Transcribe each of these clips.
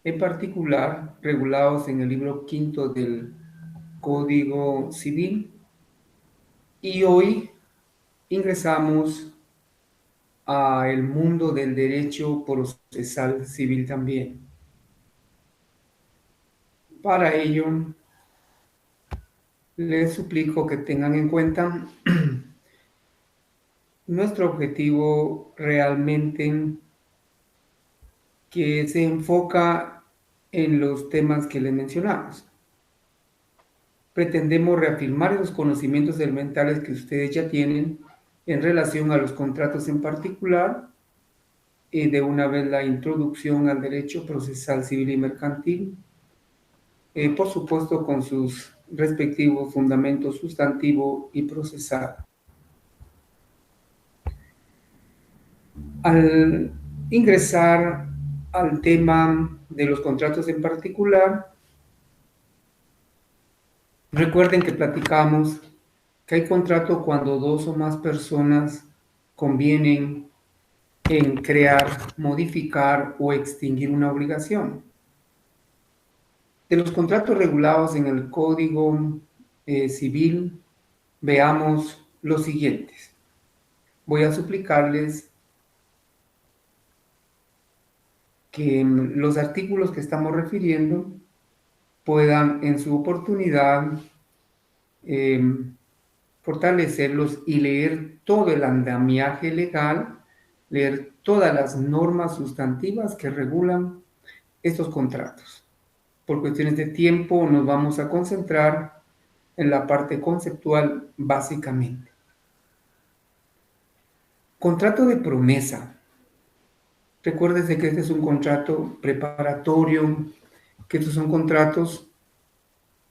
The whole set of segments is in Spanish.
en particular regulados en el libro quinto del Código Civil, y hoy ingresamos al mundo del derecho procesal civil también. Para ello, les suplico que tengan en cuenta nuestro objetivo realmente que se enfoca en los temas que les mencionamos. Pretendemos reafirmar esos conocimientos elementales que ustedes ya tienen en relación a los contratos en particular, y de una vez la introducción al derecho procesal civil y mercantil, por supuesto con sus respectivos fundamentos sustantivo y procesal. Al ingresar al tema de los contratos en particular, recuerden que platicamos que hay contrato cuando dos o más personas convienen en crear, modificar o extinguir una obligación. De los contratos regulados en el Código Civil, veamos los siguientes. Voy a suplicarles que los artículos que estamos refiriendo puedan en su oportunidad fortalecerlos y leer todo el andamiaje legal, leer todas las normas sustantivas que regulan estos contratos. Por cuestiones de tiempo nos vamos a concentrar en la parte conceptual básicamente. Contrato de promesa. Recuérdese que este es un contrato preparatorio, que estos son contratos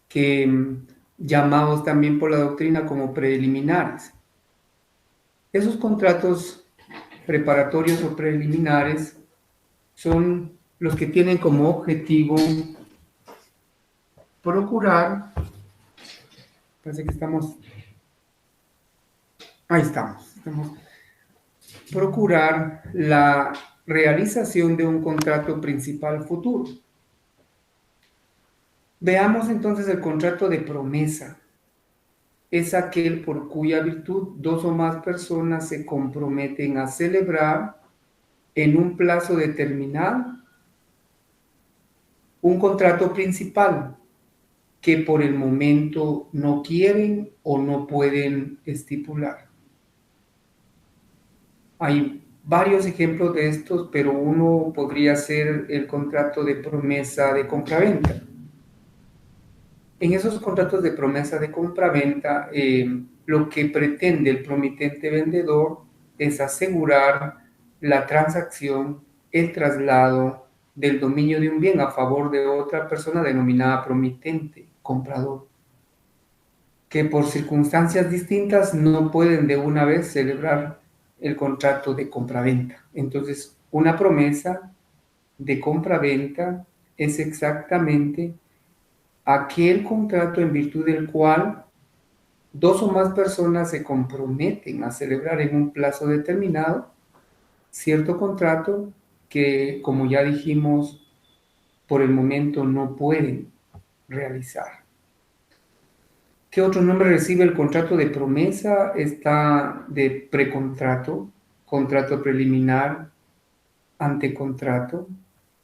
que llamados también por la doctrina como preliminares. Esos contratos preparatorios o preliminares son los que tienen como objetivo procurar, parece que ahí estamos, procurar la realización de un contrato principal futuro. Veamos entonces el contrato de promesa. Es aquel por cuya virtud dos o más personas se comprometen a celebrar en un plazo determinado un contrato principal que por el momento no quieren o no pueden estipular. Hay varios ejemplos de estos, pero uno podría ser el contrato de promesa de compraventa. En esos contratos de promesa de compraventa, lo que pretende el promitente vendedor es asegurar la transacción, el traslado del dominio de un bien a favor de otra persona denominada promitente, comprador, que por circunstancias distintas no pueden de una vez celebrar el contrato de compraventa. Entonces, una promesa de compraventa es exactamente aquel contrato en virtud del cual dos o más personas se comprometen a celebrar en un plazo determinado cierto contrato que, como ya dijimos, por el momento no pueden realizar. ¿Qué otro nombre recibe el contrato de promesa? Está de precontrato, contrato preliminar, antecontrato,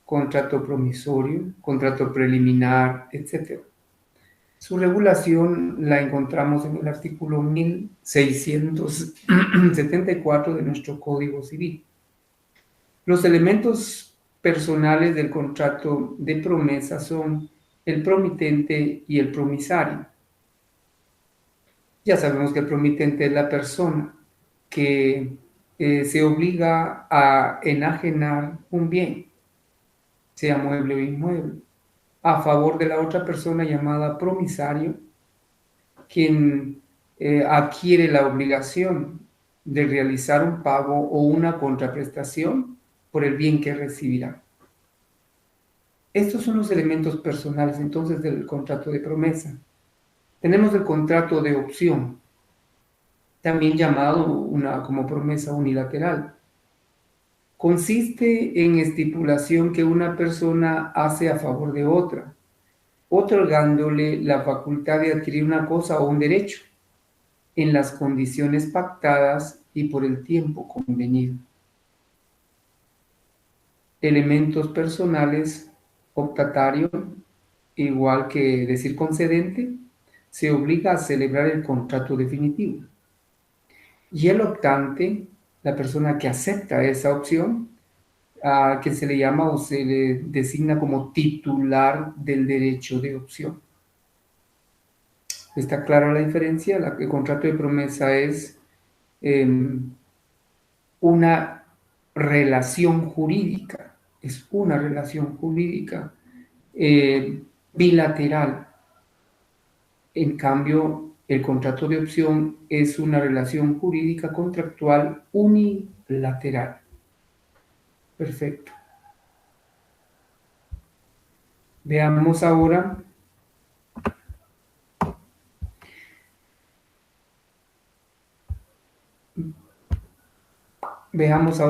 contrato promisorio, contrato preliminar, etc. Su regulación la encontramos en el artículo 1674 de nuestro Código Civil. Los elementos personales del contrato de promesa son el promitente y el promisario. Ya sabemos que el promitente es la persona que se obliga a enajenar un bien, sea mueble o inmueble, a favor de la otra persona llamada promisario, quien adquiere la obligación de realizar un pago o una contraprestación por el bien que recibirá. Estos son los elementos personales entonces del contrato de promesa. Tenemos el contrato de opción, también llamado como promesa unilateral, consiste en estipulación que una persona hace a favor de otra, otorgándole la facultad de adquirir una cosa o un derecho en las condiciones pactadas y por el tiempo convenido. Elementos personales, optatario, igual que decir concedente, se obliga a celebrar el contrato definitivo. Y el optante, la persona que acepta esa opción, a que se le llama o se le designa como titular del derecho de opción. ¿Está clara la diferencia? El contrato de promesa es una relación jurídica, es una relación jurídica bilateral. En cambio, el contrato de opción es una relación jurídica contractual unilateral. Perfecto. Veamos ahora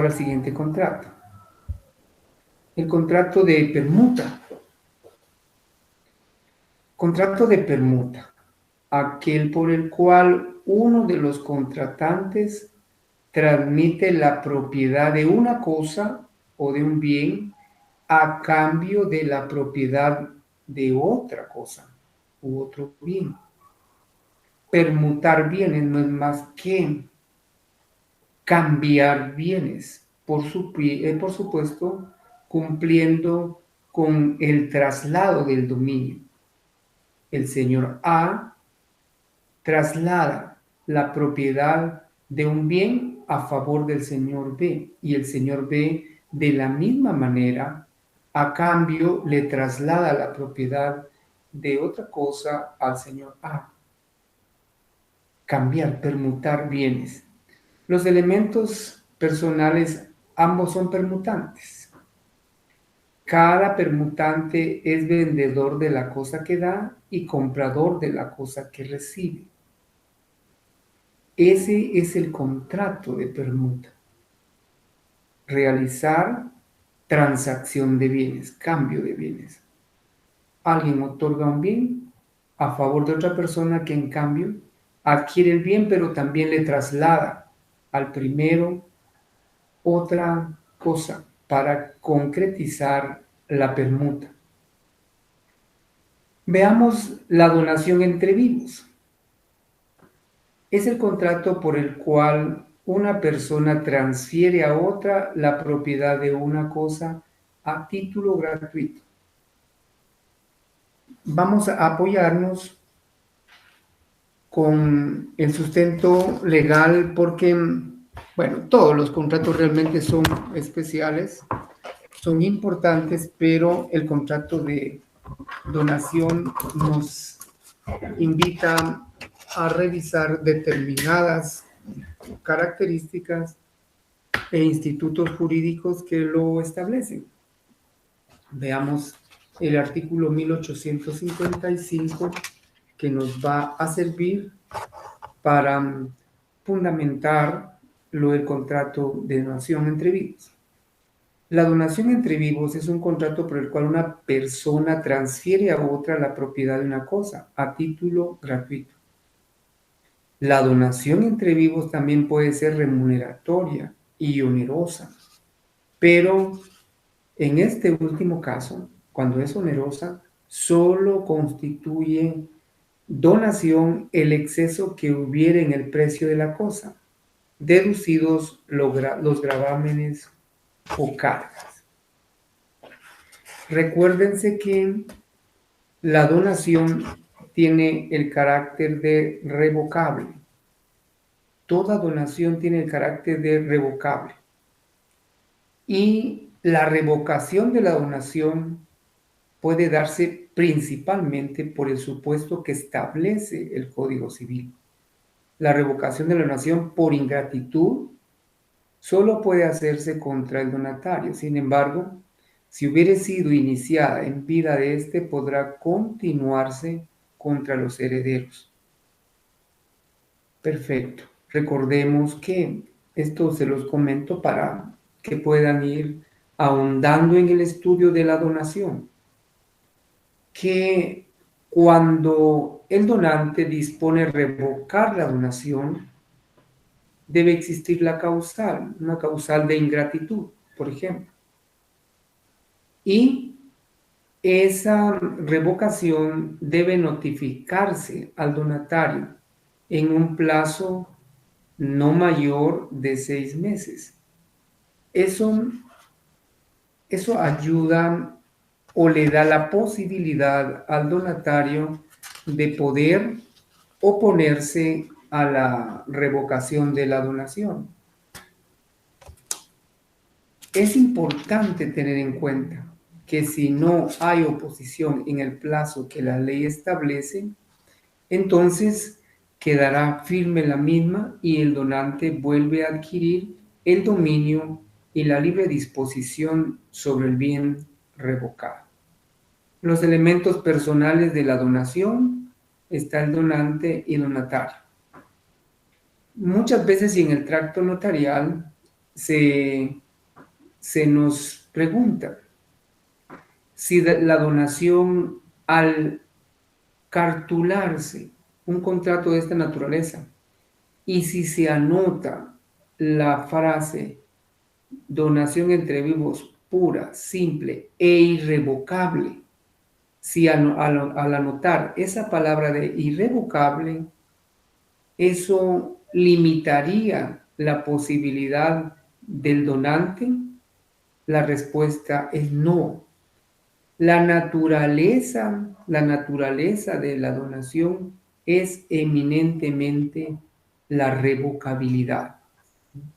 el siguiente contrato. El contrato de permuta. Contrato de permuta. Aquel por el cual uno de los contratantes transmite la propiedad de una cosa o de un bien a cambio de la propiedad de otra cosa u otro bien. Permutar bienes no es más que cambiar bienes, por supuesto, cumpliendo con el traslado del dominio. El señor A traslada la propiedad de un bien a favor del señor B y el señor B de la misma manera a cambio le traslada la propiedad de otra cosa al señor A. Cambiar, permutar bienes. Los elementos personales ambos son permutantes. Cada permutante es vendedor de la cosa que da y comprador de la cosa que recibe. Ese es el contrato de permuta. Realizar transacción de bienes, cambio de bienes. Alguien otorga un bien a favor de otra persona que en cambio adquiere el bien, pero también le traslada al primero otra cosa para concretizar la permuta. Veamos la donación entre vivos. Es el contrato por el cual una persona transfiere a otra la propiedad de una cosa a título gratuito. Vamos a apoyarnos con el sustento legal porque, bueno, todos los contratos realmente son especiales, son importantes, pero el contrato de donación nos invita a revisar determinadas características e institutos jurídicos que lo establecen. Veamos el artículo 1855 que nos va a servir para fundamentar lo del contrato de donación entre vivos. La donación entre vivos es un contrato por el cual una persona transfiere a otra la propiedad de una cosa a título gratuito. La donación entre vivos también puede ser remuneratoria y onerosa, pero en este último caso, cuando es onerosa, solo constituye donación el exceso que hubiere en el precio de la cosa, deducidos los gravámenes o cargas. Recuérdense que la donación tiene el carácter de revocable. Toda donación tiene el carácter de revocable. Y la revocación de la donación puede darse principalmente por el supuesto que establece el Código Civil. La revocación de la donación por ingratitud solo puede hacerse contra el donatario. Sin embargo, si hubiere sido iniciada en vida de éste, podrá continuarse contra los herederos. Perfecto. Recordemos que esto se los comento para que puedan ir ahondando en el estudio de la donación, que cuando el donante dispone revocar la donación, debe existir la causal, una causal de ingratitud, por ejemplo. Y esa revocación debe notificarse al donatario en un plazo no mayor de 6 meses. Eso ayuda o le da la posibilidad al donatario de poder oponerse a la revocación de la donación. Es importante tener en cuenta que si no hay oposición en el plazo que la ley establece, entonces quedará firme la misma y el donante vuelve a adquirir el dominio y la libre disposición sobre el bien revocado. Los elementos personales de la donación está el donante y el donatario. Muchas veces y en el tracto notarial se nos pregunta si la donación al cartularse un contrato de esta naturaleza y si se anota la frase donación entre vivos pura, simple e irrevocable, si al anotar esa palabra de irrevocable, eso limitaría la posibilidad del donante, la respuesta es no. La naturaleza de la donación es eminentemente la revocabilidad.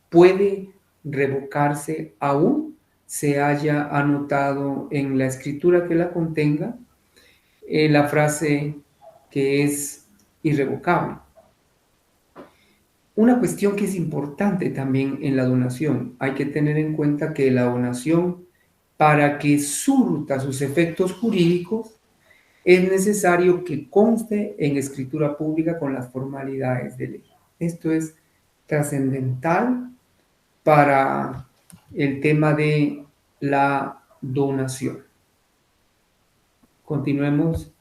Puede revocarse aún se haya anotado en la escritura que la contenga la frase que es irrevocable. Una cuestión que es importante también en la donación, hay que tener en cuenta que la donación, para que surta sus efectos jurídicos, es necesario que conste en escritura pública con las formalidades de ley. Esto es trascendental para el tema de la donación. Continuemos,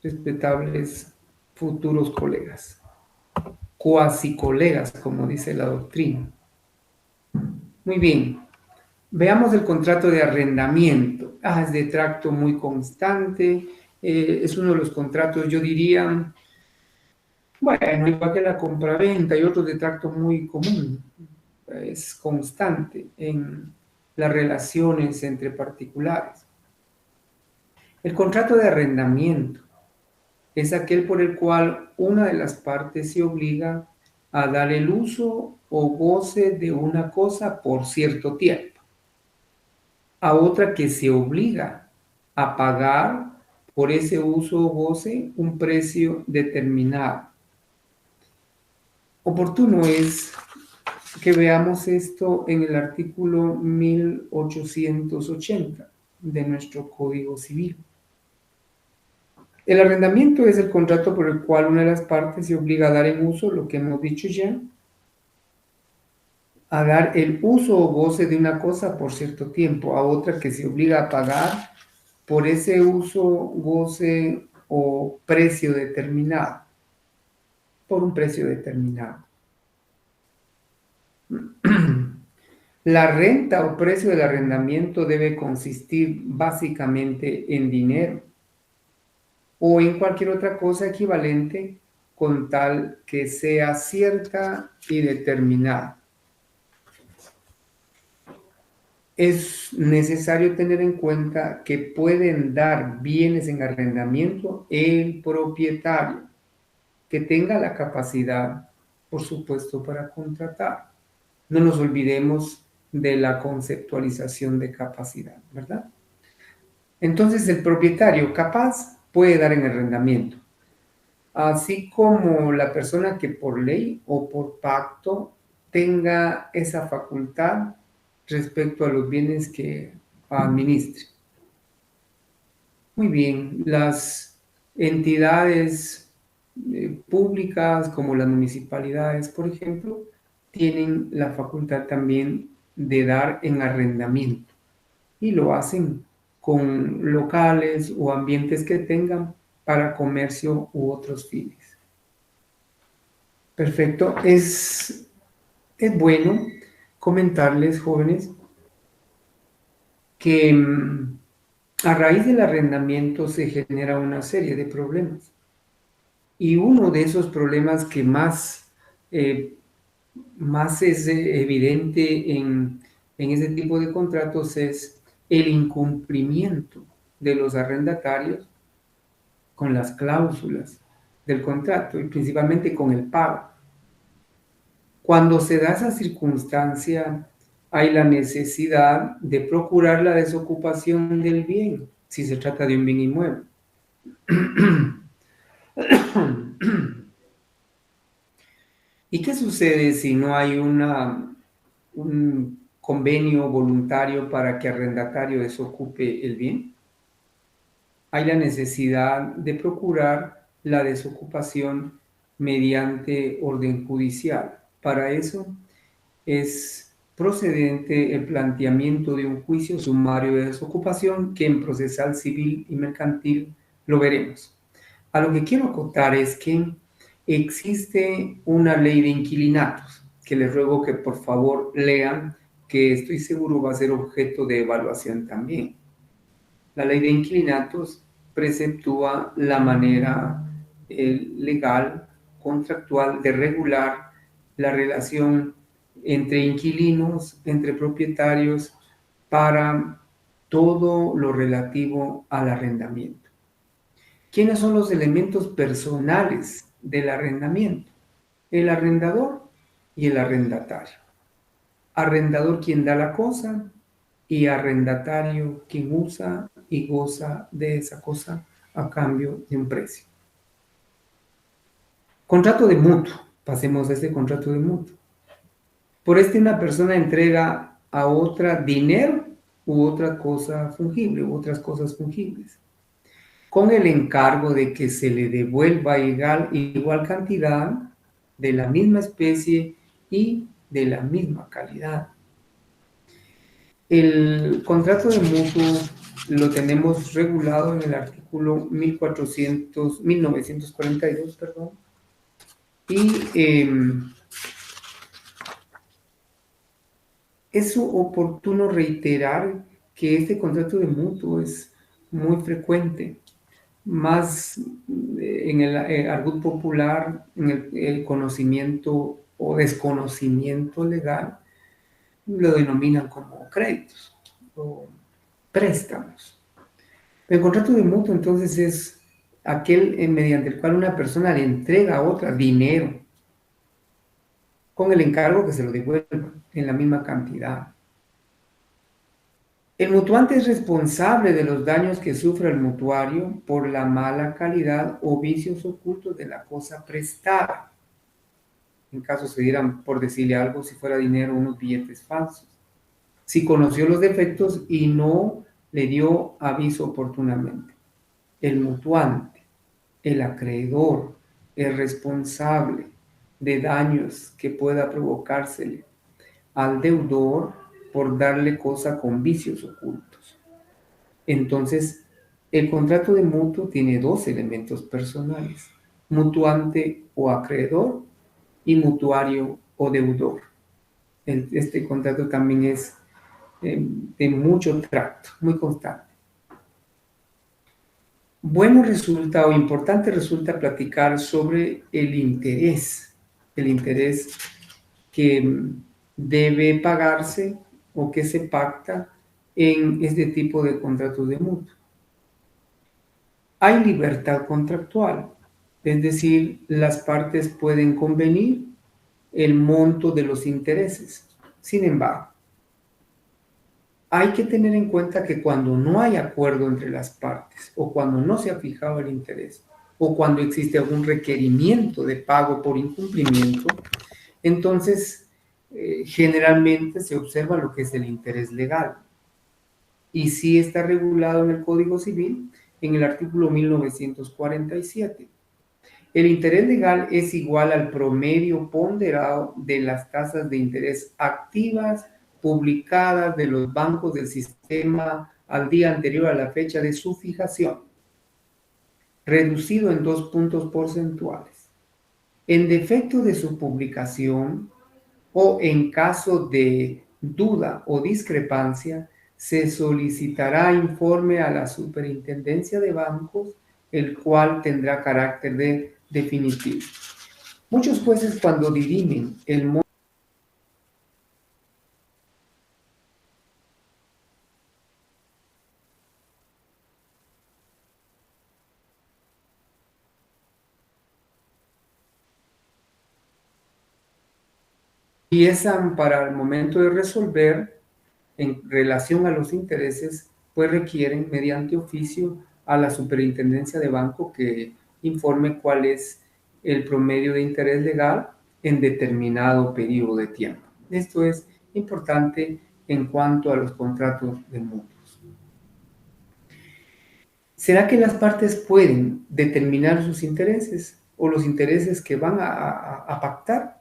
respetables futuros colegas, cuasi colegas, como dice la doctrina. Muy bien, veamos el contrato de arrendamiento. Es de tracto muy constante, es uno de los contratos, yo diría, bueno, igual que la compraventa y otros de tracto muy común, es constante en las relaciones entre particulares. El contrato de arrendamiento es aquel por el cual una de las partes se obliga a dar el uso o goce de una cosa por cierto tiempo, a otra que se obliga a pagar por ese uso o goce un precio determinado. Oportuno es que veamos esto en el artículo 1880 de nuestro Código Civil. El arrendamiento es el contrato por el cual una de las partes se obliga a dar en uso, lo que hemos dicho ya, a dar el uso o goce de una cosa por cierto tiempo, a otra que se obliga a pagar por ese uso, goce o precio determinado, por un precio determinado. La renta o precio del arrendamiento debe consistir básicamente en dinero o en cualquier otra cosa equivalente con tal que sea cierta y determinada. Es necesario tener en cuenta que pueden dar bienes en arrendamiento el propietario, que tenga la capacidad, por supuesto, para contratar. No nos olvidemos de la conceptualización de capacidad, ¿verdad? Entonces, el propietario capaz puede dar en arrendamiento, así como la persona que por ley o por pacto tenga esa facultad respecto a los bienes que administre. Muy bien, las entidades públicas como las municipalidades, por ejemplo, tienen la facultad también de dar en arrendamiento y lo hacen con locales o ambientes que tengan para comercio u otros fines. Perfecto. Es bueno comentarles, jóvenes, que a raíz del arrendamiento se genera una serie de problemas. Y uno de esos problemas que más es evidente en ese tipo de contratos es el incumplimiento de los arrendatarios con las cláusulas del contrato y principalmente con el pago. Cuando se da esa circunstancia, hay la necesidad de procurar la desocupación del bien, si se trata de un bien inmueble. ¿Y qué sucede si no hay un convenio voluntario para que arrendatario desocupe el bien? Hay la necesidad de procurar la desocupación mediante orden judicial. Para eso es procedente el planteamiento de un juicio sumario de desocupación que en procesal civil y mercantil lo veremos. A lo que quiero acotar es que existe una ley de inquilinatos, que les ruego que por favor lean, que estoy seguro va a ser objeto de evaluación también. La ley de inquilinatos preceptúa la manera legal, contractual, de regular la relación entre inquilinos, entre propietarios, para todo lo relativo al arrendamiento. ¿Quiénes son los elementos personales del arrendamiento? El arrendador y el arrendatario. Arrendador quien da la cosa y arrendatario quien usa y goza de esa cosa a cambio de un precio. Contrato de mutuo. Pasemos a este contrato de mutuo. Por este una persona entrega a otra dinero u otra cosa fungible u otras cosas fungibles, con el encargo de que se le devuelva igual cantidad de la misma especie y de la misma calidad. El contrato de mutuo lo tenemos regulado en el artículo 1942, perdón, y es oportuno reiterar que este contrato de mutuo es muy frecuente, más en el argot popular, en el conocimiento o desconocimiento legal, lo denominan como créditos o préstamos. El contrato de mutuo entonces es aquel mediante el cual una persona le entrega a otra dinero con el encargo que se lo devuelva en la misma cantidad. El mutuante es responsable de los daños que sufre el mutuario por la mala calidad o vicios ocultos de la cosa prestada. En caso se dieran, por decirle algo, si fuera dinero, unos billetes falsos. Si conoció los defectos y no le dio aviso oportunamente. El mutuante, el acreedor, es responsable de daños que pueda provocársele al deudor por darle cosa con vicios ocultos. Entonces, el contrato de mutuo tiene dos elementos personales: mutuante o acreedor y mutuario o deudor. Este contrato también es de mucho tracto, muy constante. Bueno resulta o importante resulta platicar sobre el interés que debe pagarse o que se pacta en este tipo de contratos de mutuo. Hay libertad contractual, es decir, las partes pueden convenir el monto de los intereses. Sin embargo, hay que tener en cuenta que cuando no hay acuerdo entre las partes o cuando no se ha fijado el interés o cuando existe algún requerimiento de pago por incumplimiento, entonces generalmente se observa lo que es el interés legal. Y sí está regulado en el Código Civil en el artículo 1947. El interés legal es igual al promedio ponderado de las tasas de interés activas publicadas de los bancos del sistema al día anterior a la fecha de su fijación, reducido en 2 puntos porcentuales. En defecto de su publicación o en caso de duda o discrepancia, se solicitará informe a la Superintendencia de Bancos, el cual tendrá carácter de definitivo. Muchos jueces, cuando dirimen el monto empiezan para el momento de resolver en relación a los intereses, pues requieren mediante oficio a la Superintendencia de Banco que informe cuál es el promedio de interés legal en determinado periodo de tiempo. Esto es importante en cuanto a los contratos de mutuos. ¿Será que las partes pueden determinar sus intereses o los intereses que van a pactar?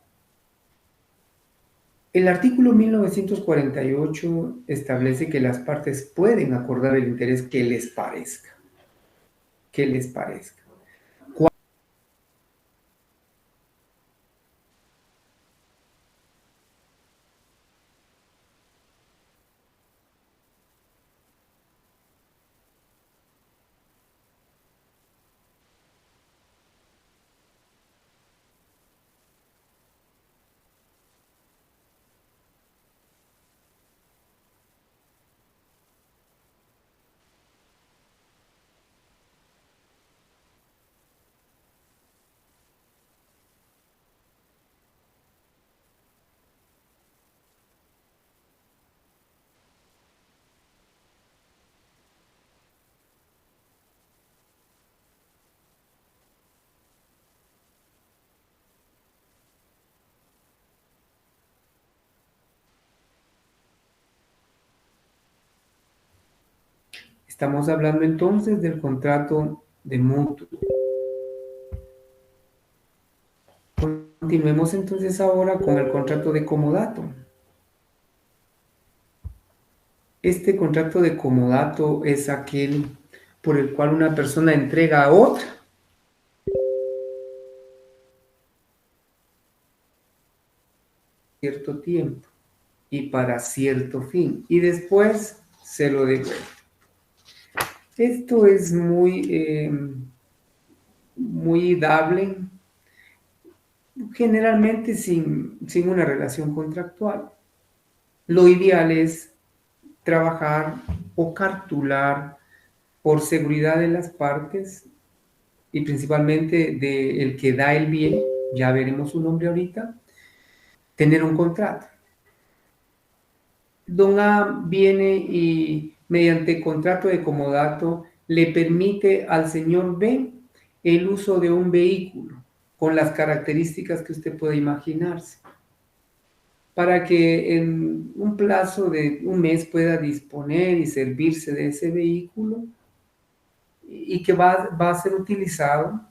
El artículo 1948 establece que las partes pueden acordar el interés que les parezca. Que les parezca. Estamos hablando entonces del contrato de mutuo. Continuemos entonces ahora con el contrato de comodato. Este contrato de comodato es aquel por el cual una persona entrega a otra cierto tiempo y para cierto fin, y después se lo devuelve. Esto es muy dable, generalmente sin una relación contractual. Lo ideal es trabajar o cartular por seguridad de las partes y principalmente del que da el bien, ya veremos su nombre ahorita, tener un contrato. Don A viene y mediante contrato de comodato le permite al señor B el uso de un vehículo con las características que usted puede imaginarse, para que en un plazo de un mes pueda disponer y servirse de ese vehículo y que va a ser utilizado,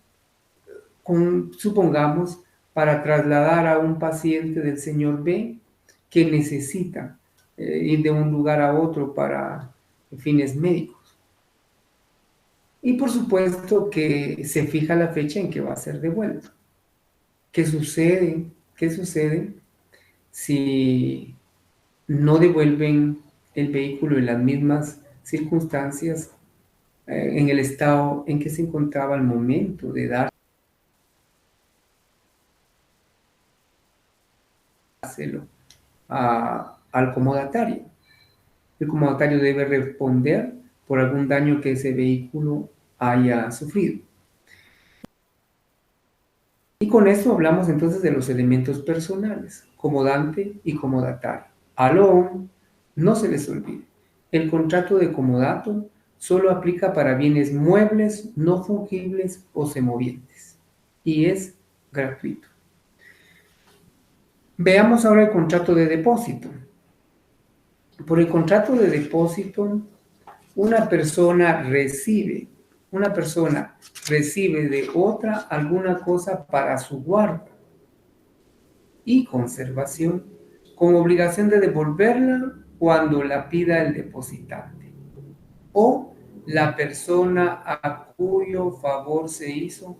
supongamos, para trasladar a un paciente del señor B que necesita ir de un lugar a otro para fines médicos. Y por supuesto que se fija la fecha en que va a ser devuelto. ¿Qué sucede? ¿Qué sucede si no devuelven el vehículo en las mismas circunstancias, en el estado en que se encontraba al momento de dárselo al comodatario? El comodatario debe responder por algún daño que ese vehículo haya sufrido. Y con esto hablamos entonces de los elementos personales, comodante y comodatario. Aló, no se les olvide, el contrato de comodato solo aplica para bienes muebles, no fungibles o semovientes y es gratuito. Veamos ahora el contrato de depósito. Por el contrato de depósito, una persona recibe de otra alguna cosa para su guarda y conservación con obligación de devolverla cuando la pida el depositante o la persona a cuyo favor se hizo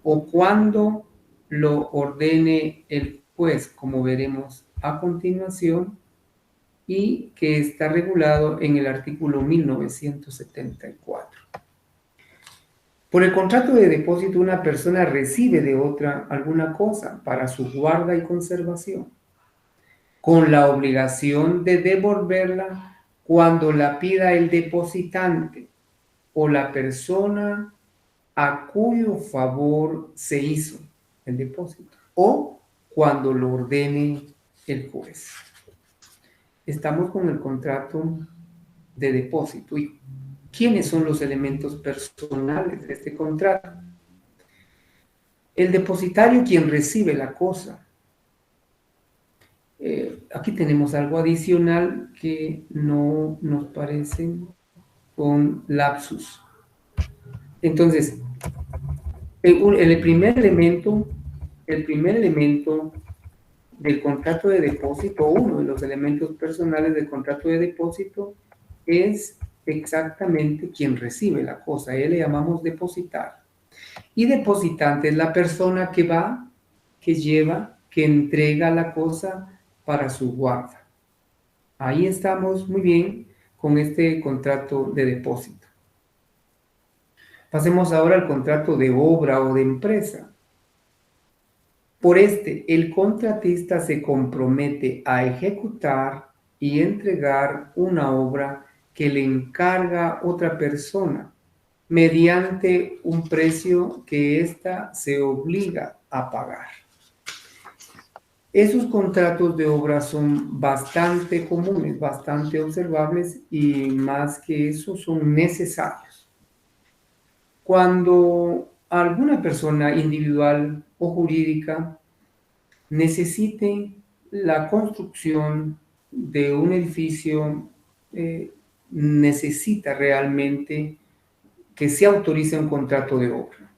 o cuando lo ordene el juez, como veremos a continuación, y que está regulado en el artículo 1974. Por el contrato de depósito, una persona recibe de otra alguna cosa para su guarda y conservación, con la obligación de devolverla cuando la pida el depositante o la persona a cuyo favor se hizo el depósito, o cuando lo ordene el juez. Estamos con el contrato de depósito. ¿Y quiénes son los elementos personales de este contrato? El depositario, quien recibe la cosa. Aquí tenemos algo adicional que no nos parece con lapsus. Entonces, el primer elemento del contrato de depósito, uno de los elementos personales del contrato de depósito, es exactamente quien recibe la cosa. A él le llamamos depositario. Y depositante es la persona que va, que lleva, que entrega la cosa para su guarda. Ahí estamos muy bien con este contrato de depósito. Pasemos ahora al contrato de obra o de empresa. Por el contratista se compromete a ejecutar y entregar una obra que le encarga otra persona mediante un precio que ésta se obliga a pagar. Esos contratos de obra son bastante comunes, bastante observables y más que eso son necesarios. Cuando alguna persona individual o jurídica necesite la construcción de un edificio, necesita realmente que se autorice un contrato de obra.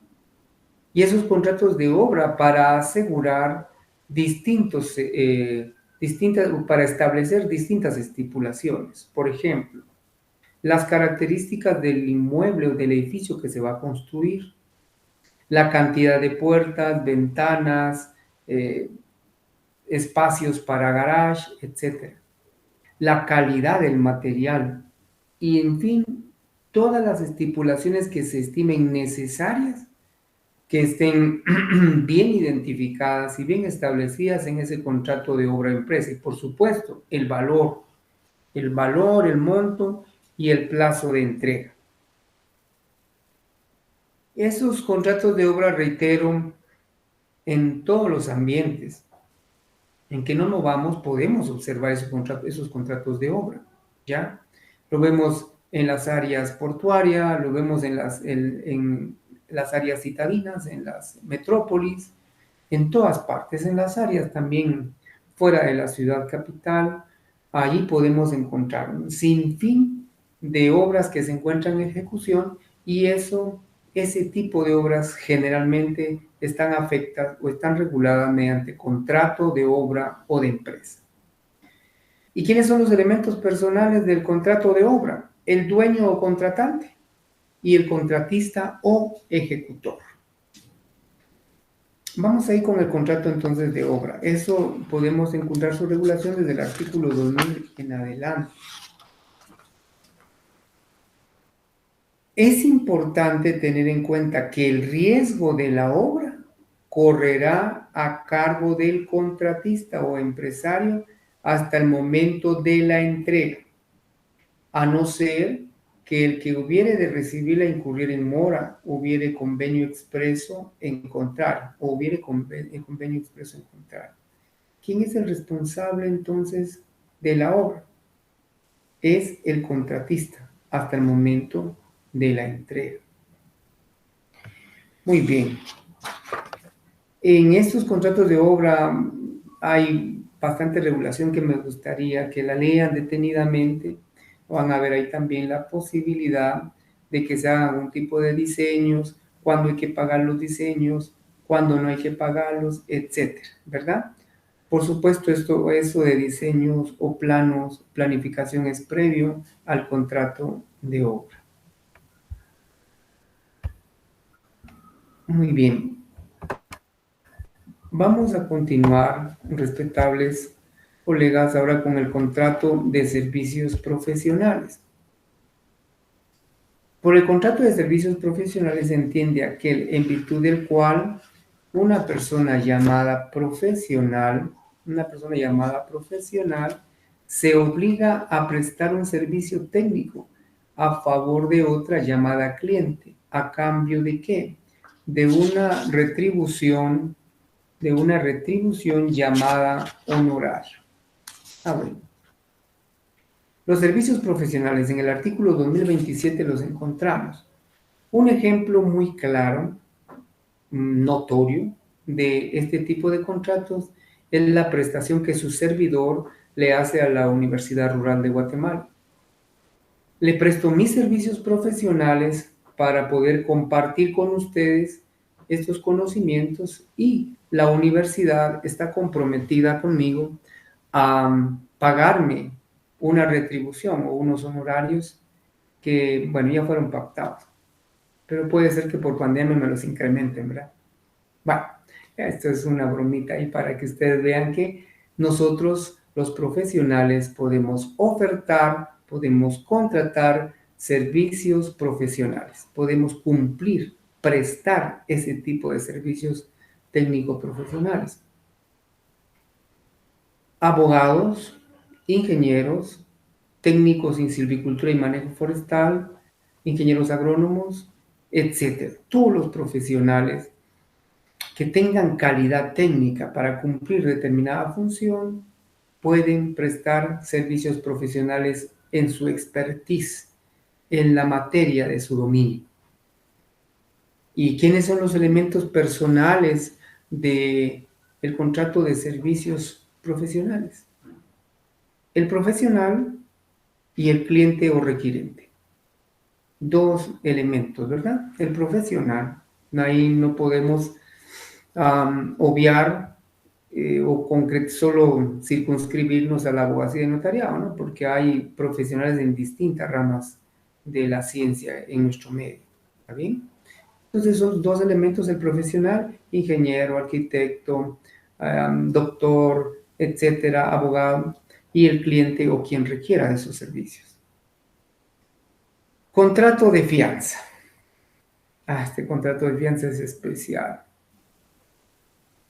Y esos contratos de obra para asegurar para establecer distintas estipulaciones. Por ejemplo, las características del inmueble o del edificio que se va a construir, la cantidad de puertas, ventanas, espacios para garage, etc. La calidad del material y, en fin, todas las estipulaciones que se estimen necesarias, que estén bien identificadas y bien establecidas en ese contrato de obra empresa. Y, por supuesto, el valor, el monto y el plazo de entrega. Esos contratos de obra, reitero, en todos los ambientes en que no nos vamos, podemos observar esos contratos de obra, ¿ya? Lo vemos en las áreas portuarias, lo vemos en las áreas citadinas, en las metrópolis, en todas partes, en las áreas también fuera de la ciudad capital. Allí podemos encontrar un sinfín de obras que se encuentran en ejecución y ese tipo de obras generalmente están afectadas o están reguladas mediante contrato de obra o de empresa. ¿Y quiénes son los elementos personales del contrato de obra? El dueño o contratante y el contratista o ejecutor. Vamos a ir con el contrato entonces de obra. Eso podemos encontrar su regulación desde el artículo 2000 en adelante. Es importante tener en cuenta que el riesgo de la obra correrá a cargo del contratista o empresario hasta el momento de la entrega, a no ser que el que hubiere de recibirla incurriera en mora, hubiere convenio expreso en contrario, o hubiere convenio expreso en contrario. ¿Quién es el responsable entonces de la obra? Es el contratista hasta el momento de la entrega. Muy bien. En estos contratos de obra hay bastante regulación que me gustaría que la lean detenidamente. Van a ver ahí también la posibilidad de que se hagan un tipo de diseños, cuándo hay que pagar los diseños, cuándo no hay que pagarlos, etcétera, ¿verdad? Por supuesto, eso de diseños o planos, planificación es previo al contrato de obra. Muy bien. Vamos a continuar, respetables colegas, ahora con el contrato de servicios profesionales. Por el contrato de servicios profesionales se entiende aquel en virtud del cual una persona llamada profesional, se obliga a prestar un servicio técnico a favor de otra llamada cliente. ¿A cambio de qué? De una retribución llamada honorario. Bueno. Los servicios profesionales en el artículo 2027 los encontramos. Un ejemplo muy claro, notorio, de este tipo de contratos es la prestación que su servidor le hace a la Universidad Rural de Guatemala. Le presto mis servicios profesionales para poder compartir con ustedes estos conocimientos y la universidad está comprometida conmigo a pagarme una retribución o unos honorarios que, bueno, ya fueron pactados. Pero puede ser que por pandemia me los incrementen, ¿verdad? Bueno, esto es una bromita ahí para que ustedes vean que nosotros, los profesionales, podemos ofertar, podemos contratar servicios profesionales, podemos cumplir, prestar ese tipo de servicios técnico-profesionales. Abogados, ingenieros, técnicos en silvicultura y manejo forestal, ingenieros agrónomos, etcétera. Todos los profesionales que tengan calidad técnica para cumplir determinada función pueden prestar servicios profesionales en su expertise, en la materia de su dominio. ¿Y quiénes son los elementos personales del contrato de servicios profesionales? El profesional y el cliente o requirente. Dos elementos, ¿verdad? El profesional, ahí no podemos obviar o solo circunscribirnos a la abogacía y notariado, ¿no? Porque hay profesionales en distintas ramas de la ciencia en nuestro medio, ¿está bien? Entonces son dos elementos: el profesional, ingeniero, arquitecto, doctor, etcétera, abogado, y el cliente o quien requiera de esos servicios. Contrato de fianza. Este contrato de fianza es especial.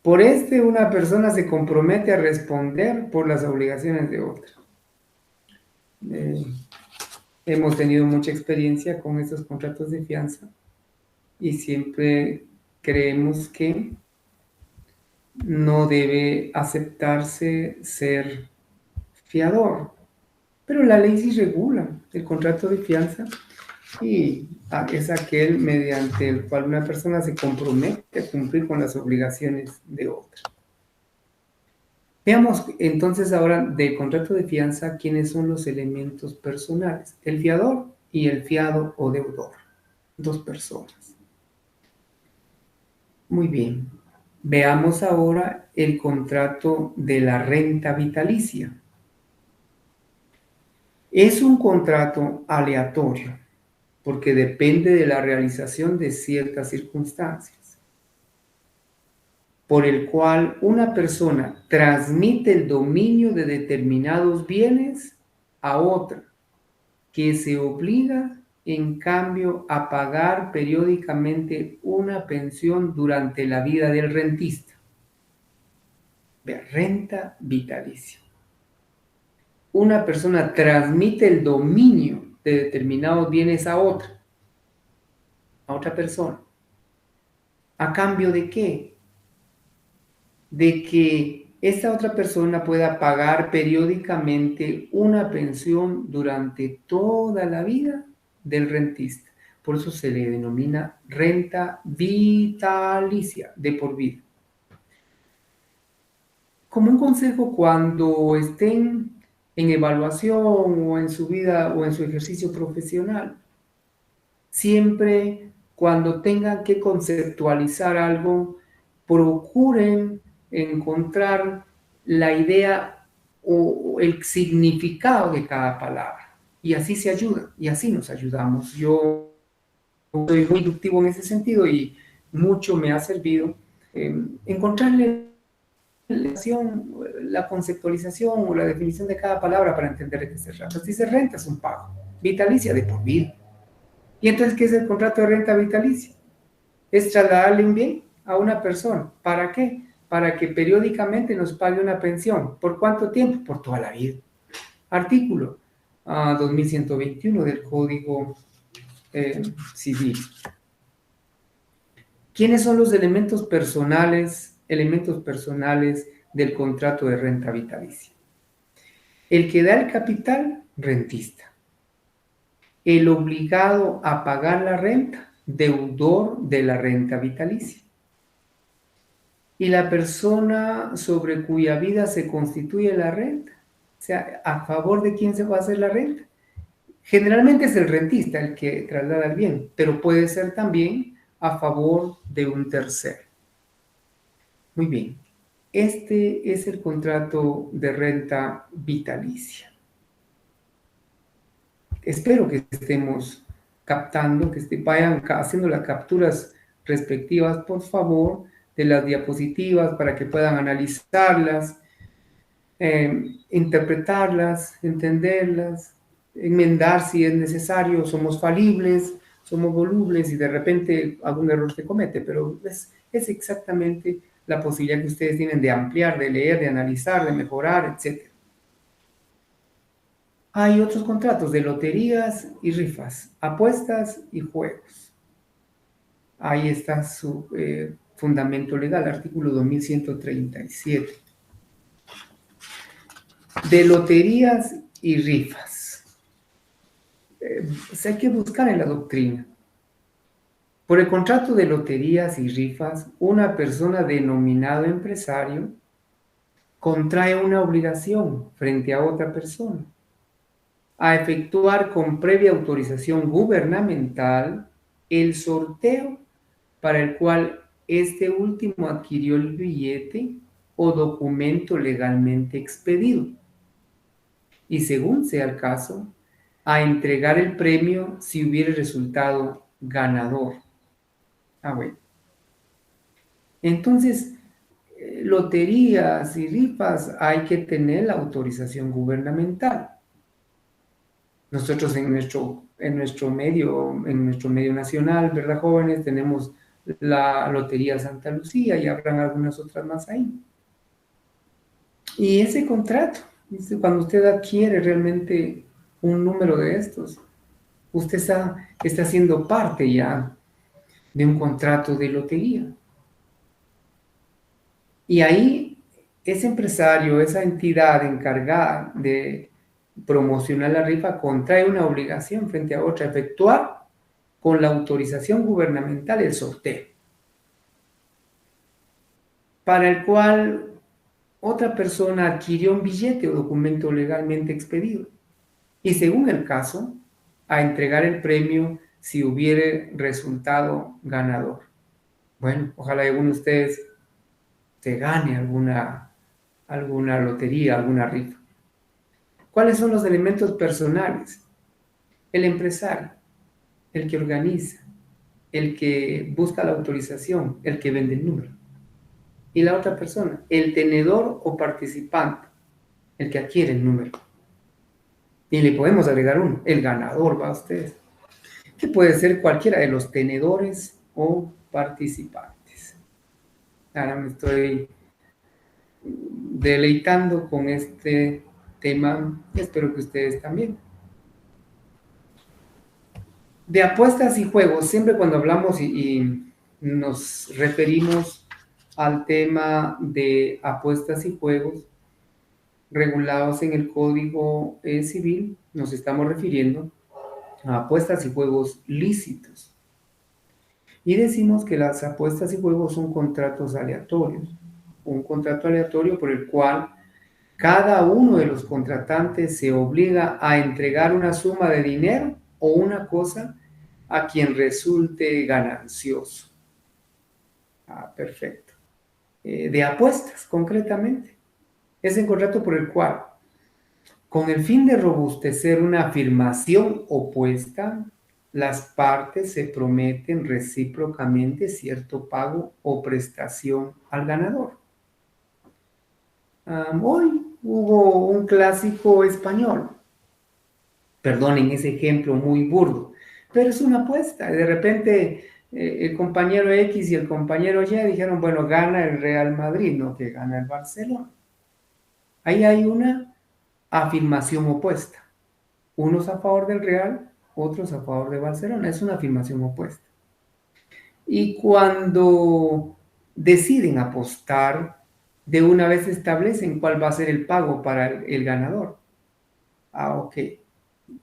Por una persona se compromete a responder por las obligaciones de otra. Hemos tenido mucha experiencia con estos contratos de fianza y siempre creemos que no debe aceptarse ser fiador. Pero la ley sí regula el contrato de fianza y es aquel mediante el cual una persona se compromete a cumplir con las obligaciones de otra. Veamos entonces ahora del contrato de fianza quiénes son los elementos personales: el fiador y el fiado o deudor, dos personas. Muy bien, veamos ahora el contrato de la renta vitalicia. Es un contrato aleatorio porque depende de la realización de ciertas circunstancias, por el cual una persona transmite el dominio de determinados bienes a otra, que se obliga en cambio a pagar periódicamente una pensión durante la vida del rentista. Renta vitalicia. Una persona transmite el dominio de determinados bienes a otra persona. ¿A cambio de qué? De que esta otra persona pueda pagar periódicamente una pensión durante toda la vida del rentista. Por eso se le denomina renta vitalicia, de por vida. Como un consejo, cuando estén en evaluación o en su vida o en su ejercicio profesional, siempre cuando tengan que conceptualizar algo, procuren encontrar la idea o el significado de cada palabra. Y así se ayuda, y así nos ayudamos. Yo soy muy inductivo en ese sentido y mucho me ha servido encontrarle la conceptualización o la definición de cada palabra para entender de qué se trata. Si se renta es un pago, vitalicia de por vida. ¿Y entonces qué es el contrato de renta vitalicia? Es trasladarle un bien a una persona. ¿Para qué? Para que periódicamente nos pague una pensión. ¿Por cuánto tiempo? Por toda la vida. Artículo 2121 del Código Civil. ¿Quiénes son los elementos personales del contrato de renta vitalicia? El que da el capital, rentista. El obligado a pagar la renta, deudor de la renta vitalicia. Y la persona sobre cuya vida se constituye la renta, o sea, ¿a favor de quién se va a hacer la renta? Generalmente es el rentista el que traslada el bien, pero puede ser también a favor de un tercero. Muy bien, este es el contrato de renta vitalicia. Espero que estemos captando, que vayan haciendo las capturas respectivas, por favor, de las diapositivas para que puedan analizarlas, interpretarlas, entenderlas, enmendar si es necesario. Somos falibles, somos volubles y de repente algún error se comete, pero es exactamente la posibilidad que ustedes tienen de ampliar, de leer, de analizar, de mejorar, etc. Hay otros contratos de loterías y rifas, apuestas y juegos. Ahí está su fundamento legal, artículo 2137. De loterías y rifas. Hay que buscar en la doctrina. Por el contrato de loterías y rifas, una persona denominada empresario contrae una obligación frente a otra persona a efectuar con previa autorización gubernamental el sorteo para el cual este último adquirió el billete o documento legalmente expedido. Y según sea el caso, a entregar el premio si hubiere resultado ganador. Bueno. Entonces, loterías y rifas hay que tener la autorización gubernamental. Nosotros en nuestro medio nacional, ¿verdad, jóvenes? Tenemos la Lotería Santa Lucía y habrán algunas otras más ahí. Y ese contrato, cuando usted adquiere realmente un número de estos, usted está siendo parte ya de un contrato de lotería. Y ahí ese empresario, esa entidad encargada de promocionar la rifa, contrae una obligación frente a otra, efectuar con la autorización gubernamental el sorteo, para el cual otra persona adquirió un billete o documento legalmente expedido. Y según el caso, a entregar el premio si hubiere resultado ganador. Bueno, ojalá alguno de ustedes se gane alguna lotería, alguna rifa. ¿Cuáles son los elementos personales? El empresario, el que organiza, el que busca la autorización, el que vende el número. Y la otra persona, el tenedor o participante, el que adquiere el número. Y le podemos agregar uno, el ganador, va a ustedes, que puede ser cualquiera de los tenedores o participantes. Ahora me estoy deleitando con este tema y espero que ustedes también. De apuestas y juegos, siempre cuando hablamos y nos referimos al tema de apuestas y juegos regulados en el Código Civil, nos estamos refiriendo a apuestas y juegos lícitos. Y decimos que las apuestas y juegos son contratos aleatorios, un contrato aleatorio por el cual cada uno de los contratantes se obliga a entregar una suma de dinero o una cosa a quien resulte ganancioso. Perfecto. De apuestas, concretamente. Es el contrato por el cual, con el fin de robustecer una afirmación opuesta, las partes se prometen recíprocamente cierto pago o prestación al ganador. Hoy hubo un clásico español, perdonen ese ejemplo muy burdo, pero es una apuesta. De repente el compañero X y el compañero Y dijeron, bueno, gana el Real Madrid, no que gana el Barcelona. Ahí hay una afirmación opuesta. Unos a favor del Real, otros a favor de Barcelona. Es una afirmación opuesta. Y cuando deciden apostar, de una vez establecen cuál va a ser el pago para el ganador. Ok.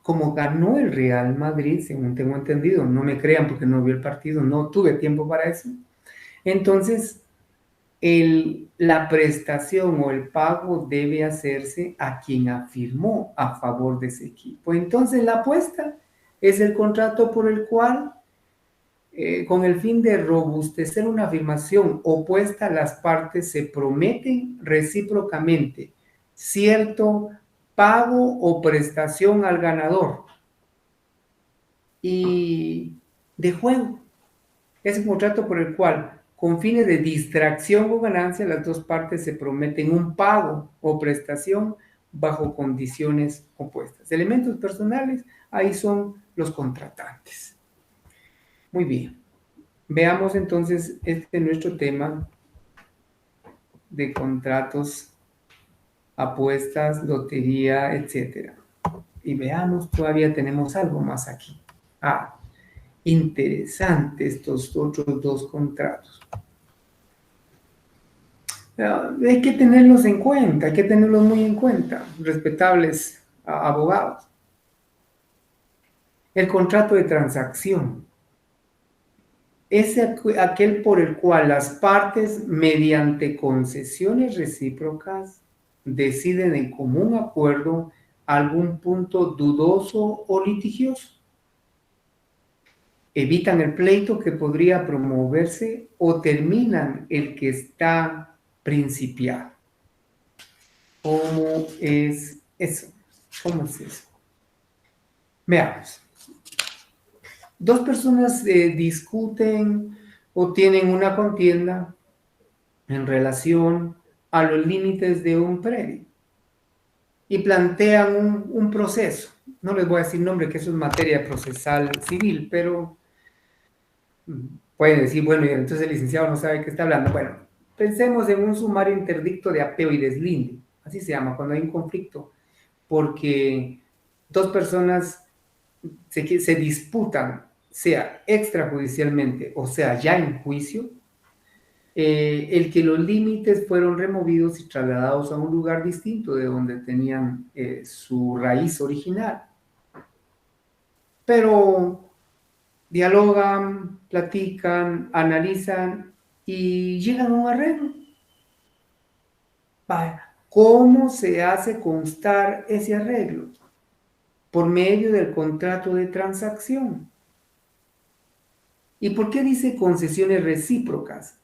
Como ganó el Real Madrid, según tengo entendido, no me crean porque no vi el partido, no tuve tiempo para eso. Entonces, la prestación o el pago debe hacerse a quien afirmó a favor de ese equipo. Entonces, la apuesta es el contrato por el cual, con el fin de robustecer una afirmación opuesta, las partes se prometen recíprocamente cierto pago o prestación al ganador y de juego. Es un contrato por el cual, con fines de distracción o ganancia, las dos partes se prometen un pago o prestación bajo condiciones opuestas. Elementos personales, ahí son los contratantes. Muy bien. Veamos entonces nuestro tema de contratos, apuestas, lotería, etc. Y veamos, todavía tenemos algo más aquí. Interesante estos otros dos contratos. Hay que tenerlos en cuenta, hay que tenerlos muy en cuenta, respetables abogados. El contrato de transacción es aquel por el cual las partes, mediante concesiones recíprocas, deciden en común acuerdo algún punto dudoso o litigioso. Evitan el pleito que podría promoverse o terminan el que está principiado. ¿Cómo es eso? ¿Cómo es eso? Veamos. Dos personas discuten o tienen una contienda en relación a los límites de un predio y plantean un proceso. No les voy a decir nombre, que eso es materia procesal civil, pero pueden decir, bueno, y entonces el licenciado no sabe de qué está hablando. Bueno, pensemos en un sumario interdicto de apeo y deslinde. Así se llama, cuando hay un conflicto, porque dos personas se disputan, sea extrajudicialmente o sea ya en juicio, el que los límites fueron removidos y trasladados a un lugar distinto de donde tenían su raíz original. Pero dialogan, platican, analizan y llegan a un arreglo. ¿Cómo se hace constar ese arreglo? Por medio del contrato de transacción. ¿Y por qué dice concesiones recíprocas?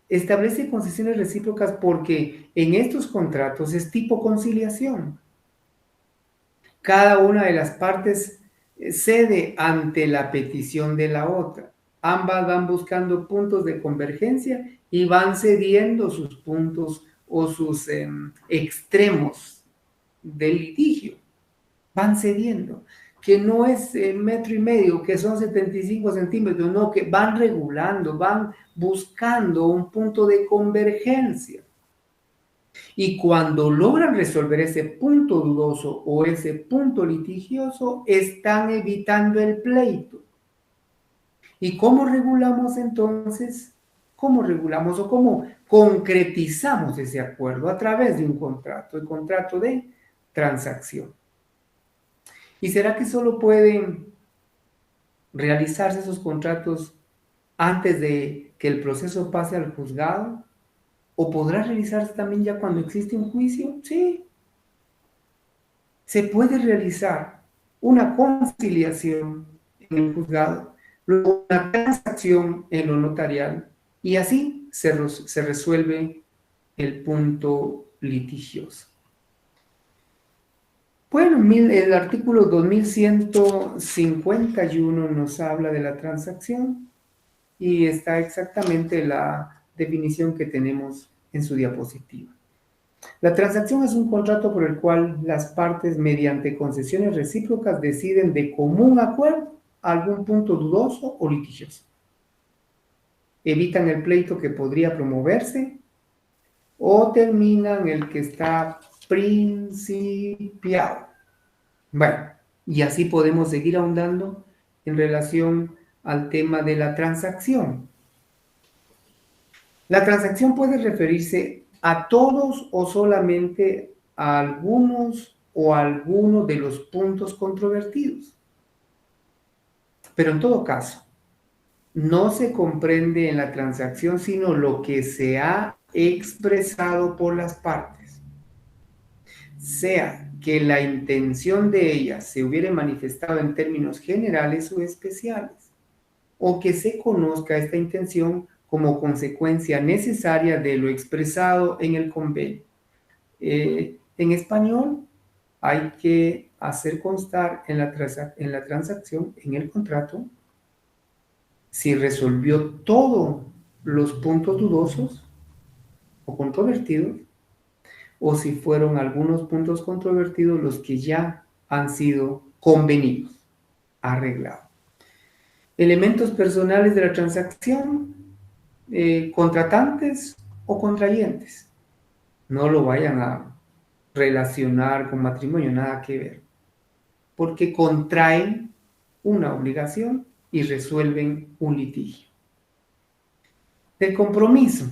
Establece concesiones recíprocas porque en estos contratos es tipo conciliación. Cada una de las partes cede ante la petición de la otra. Ambas van buscando puntos de convergencia y van cediendo sus puntos o sus extremos del litigio. Van cediendo, que no es 1,5 metros, que son 75 centímetros, no, que van regulando, van buscando un punto de convergencia. Y cuando logran resolver ese punto dudoso o ese punto litigioso, están evitando el pleito. ¿Y cómo regulamos entonces? ¿Cómo regulamos o cómo concretizamos ese acuerdo? A través de un contrato, el contrato de transacción. ¿Y será que solo pueden realizarse esos contratos antes de que el proceso pase al juzgado? ¿O podrá realizarse también ya cuando existe un juicio? Sí. Se puede realizar una conciliación en el juzgado, luego una transacción en lo notarial y así se resuelve el punto litigioso. Bueno, el artículo 2151 nos habla de la transacción y está exactamente la definición que tenemos en su diapositiva. La transacción es un contrato por el cual las partes, mediante concesiones recíprocas, deciden de común acuerdo algún punto dudoso o litigioso. Evitan el pleito que podría promoverse o terminan el que está principiado. Bueno, y así podemos seguir ahondando en relación al tema de la transacción. La transacción puede referirse a todos o solamente a algunos o a alguno de los puntos controvertidos. Pero en todo caso, no se comprende en la transacción sino lo que se ha expresado por las partes, sea que la intención de ellas se hubiere manifestado en términos generales o especiales, o que se conozca esta intención como consecuencia necesaria de lo expresado en el convenio. En español hay que hacer constar en la transacción, en el contrato, si resolvió todos los puntos dudosos o controvertidos, o si fueron algunos puntos controvertidos los que ya han sido convenidos, arreglados. Elementos personales de la transacción, contratantes o contrayentes. No lo vayan a relacionar con matrimonio, nada que ver, porque contraen una obligación y resuelven un litigio. De compromiso.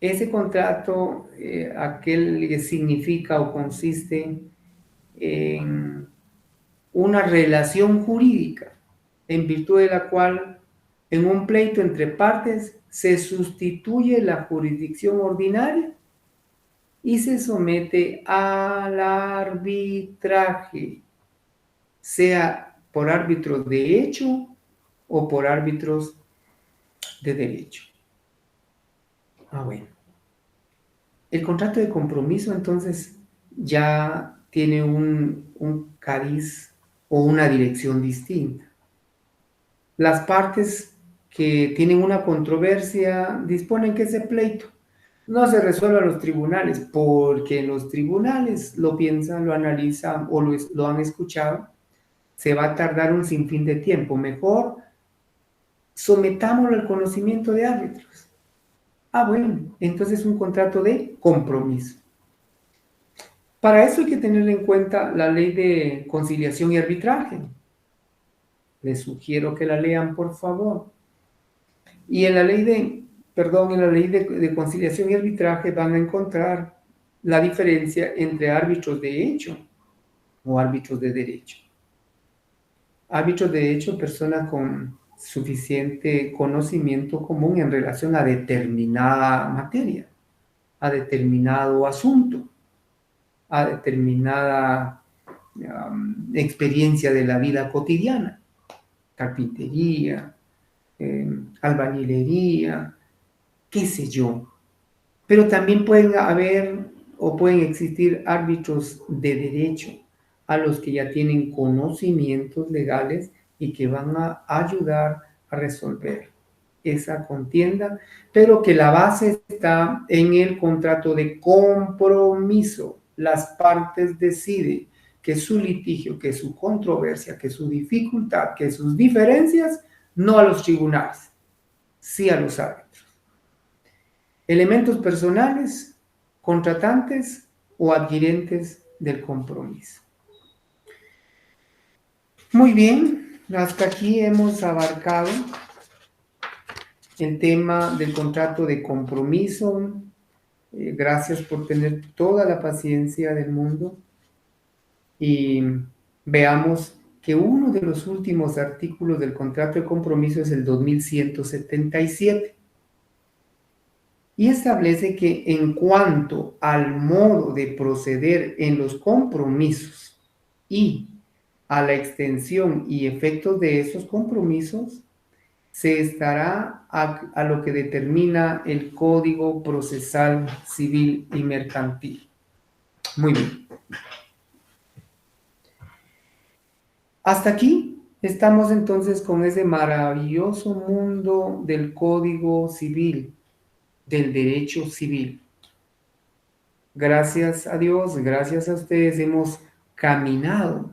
Ese contrato, aquel que significa o consiste en una relación jurídica, en virtud de la cual en un pleito entre partes se sustituye la jurisdicción ordinaria y se somete al arbitraje, sea por árbitros de hecho o por árbitros de derecho. Bueno. El contrato de compromiso entonces ya tiene un cariz o una dirección distinta. Las partes que tienen una controversia disponen que ese pleito no se resuelva en los tribunales, porque en los tribunales lo piensan, lo analizan o lo han escuchado, se va a tardar un sinfín de tiempo. Mejor sometámoslo al conocimiento de árbitros. Bueno, entonces es un contrato de compromiso. Para eso hay que tener en cuenta la ley de conciliación y arbitraje. Les sugiero que la lean, por favor. Y en la ley de conciliación y arbitraje van a encontrar la diferencia entre árbitros de hecho o árbitros de derecho. Árbitros de hecho, personas con suficiente conocimiento común en relación a determinada materia, a determinado asunto, a determinada experiencia de la vida cotidiana, carpintería, albañilería, qué sé yo. Pero también pueden haber o pueden existir árbitros de derecho a los que ya tienen conocimientos legales y que van a ayudar a resolver esa contienda, pero que la base está en el contrato de compromiso. Las partes deciden que su litigio, que su controversia, que su dificultad, que sus diferencias, no a los tribunales, sí a los árbitros. Elementos personales, contratantes o adquirentes del compromiso. Muy bien, hasta aquí hemos abarcado el tema del contrato de compromiso. Gracias por tener toda la paciencia del mundo. Y veamos que uno de los últimos artículos del contrato de compromiso es el 2177. Y establece que en cuanto al modo de proceder en los compromisos y a la extensión y efectos de esos compromisos, se estará a lo que determina el Código Procesal Civil y Mercantil. Muy bien. Hasta aquí estamos entonces con ese maravilloso mundo del Código Civil, del derecho civil. Gracias a Dios, gracias a ustedes hemos caminado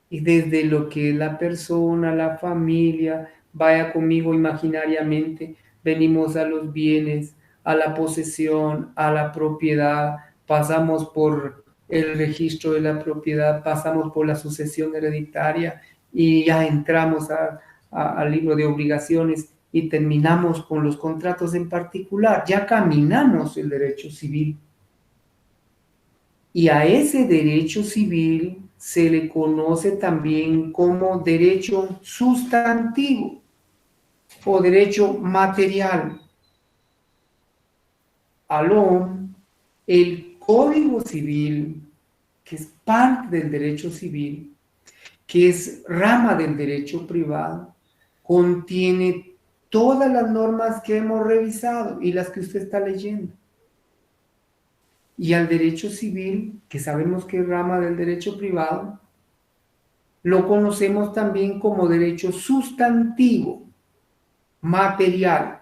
y desde lo que la persona, la familia, vaya conmigo imaginariamente, venimos a los bienes, a la posesión, a la propiedad, pasamos por el registro de la propiedad, pasamos por la sucesión hereditaria y ya entramos al libro de obligaciones y terminamos con los contratos en particular. Ya caminamos el derecho civil. Y a ese derecho civil se le conoce también como derecho sustantivo o derecho material. Alón, el Código Civil, que es parte del derecho civil, que es rama del derecho privado, contiene todas las normas que hemos revisado y las que usted está leyendo. Y al derecho civil, que sabemos que es rama del derecho privado, lo conocemos también como derecho sustantivo, material.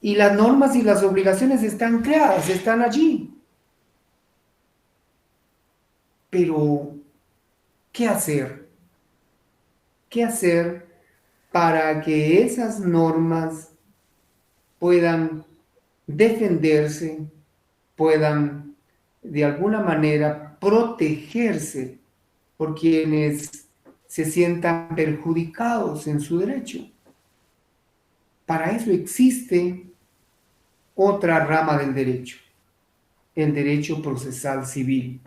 Y las normas y las obligaciones están creadas, están allí. Pero, ¿qué hacer? ¿Qué hacer para que esas normas puedan defenderse, puedan de alguna manera protegerse por quienes se sientan perjudicados en su derecho? Para eso existe otra rama del derecho, el derecho procesal civil.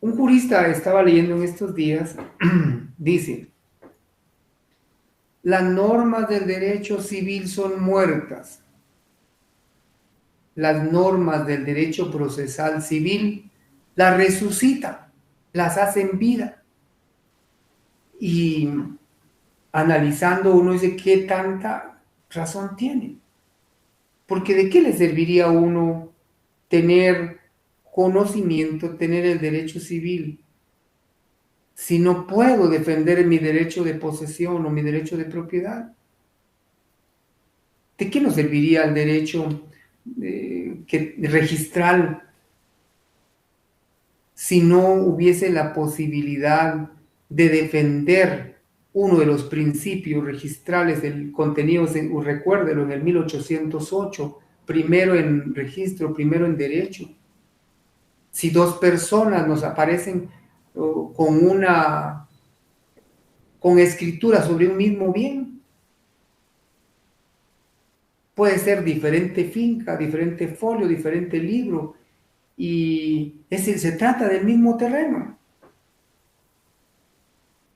Un jurista estaba leyendo en estos días, dice, las normas del derecho civil son muertas. Las normas del derecho procesal civil las resucitan, las hacen vida. Y analizando uno dice, ¿qué tanta razón tiene? Porque ¿de qué le serviría a uno tener conocimiento, tener el derecho civil, si no puedo defender mi derecho de posesión o mi derecho de propiedad? ¿De qué nos serviría el derecho registral si no hubiese la posibilidad de defender uno de los principios registrales del contenido? Recuérdelo, en el 1808, primero en registro, primero en derecho. Si dos personas nos aparecen con escritura sobre un mismo bien, puede ser diferente finca, diferente folio, diferente libro, y es decir, se trata del mismo terreno.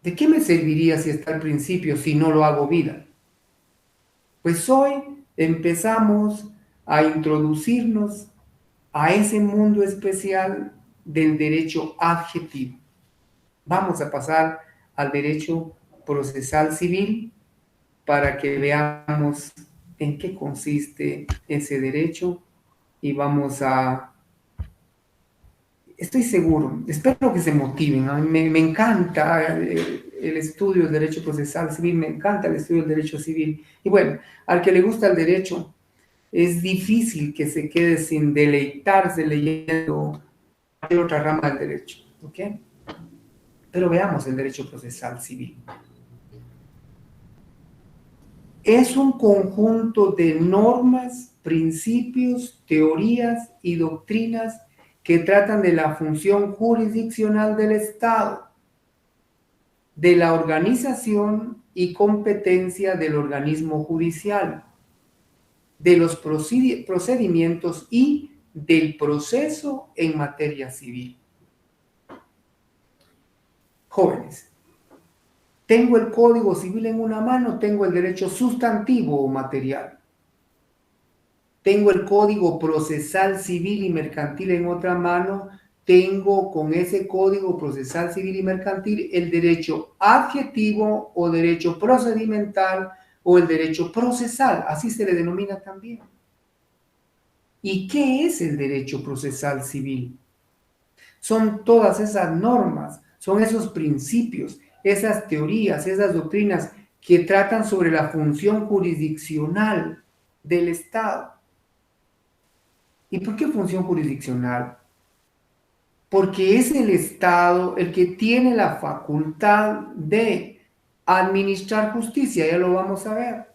¿De qué me serviría si está al principio si no lo hago vida? Pues hoy empezamos a introducirnos a ese mundo especial del derecho adjetivo. Vamos a pasar al derecho procesal civil para que veamos en qué consiste ese derecho y vamos a... Estoy seguro, espero que se motiven. A mí me encanta el estudio del derecho procesal civil, me encanta el estudio del derecho civil. Y bueno, al que le gusta el derecho, es difícil que se quede sin deleitarse leyendo cualquier otra rama del derecho, ¿ok? Pero veamos el derecho procesal civil. Es un conjunto de normas, principios, teorías y doctrinas que tratan de la función jurisdiccional del Estado, de la organización y competencia del organismo judicial, de los procedimientos y del proceso en materia civil. Jóvenes, tengo el Código Civil en una mano, tengo el derecho sustantivo o material. Tengo el Código Procesal Civil y Mercantil en otra mano, tengo con ese Código Procesal Civil y Mercantil el derecho adjetivo o derecho procedimental o el derecho procesal, así se le denomina también. ¿Y qué es el derecho procesal civil? Son todas esas normas, son esos principios, esas teorías, esas doctrinas que tratan sobre la función jurisdiccional del Estado. ¿Y por qué función jurisdiccional? Porque es el Estado el que tiene la facultad de administrar justicia, ya lo vamos a ver.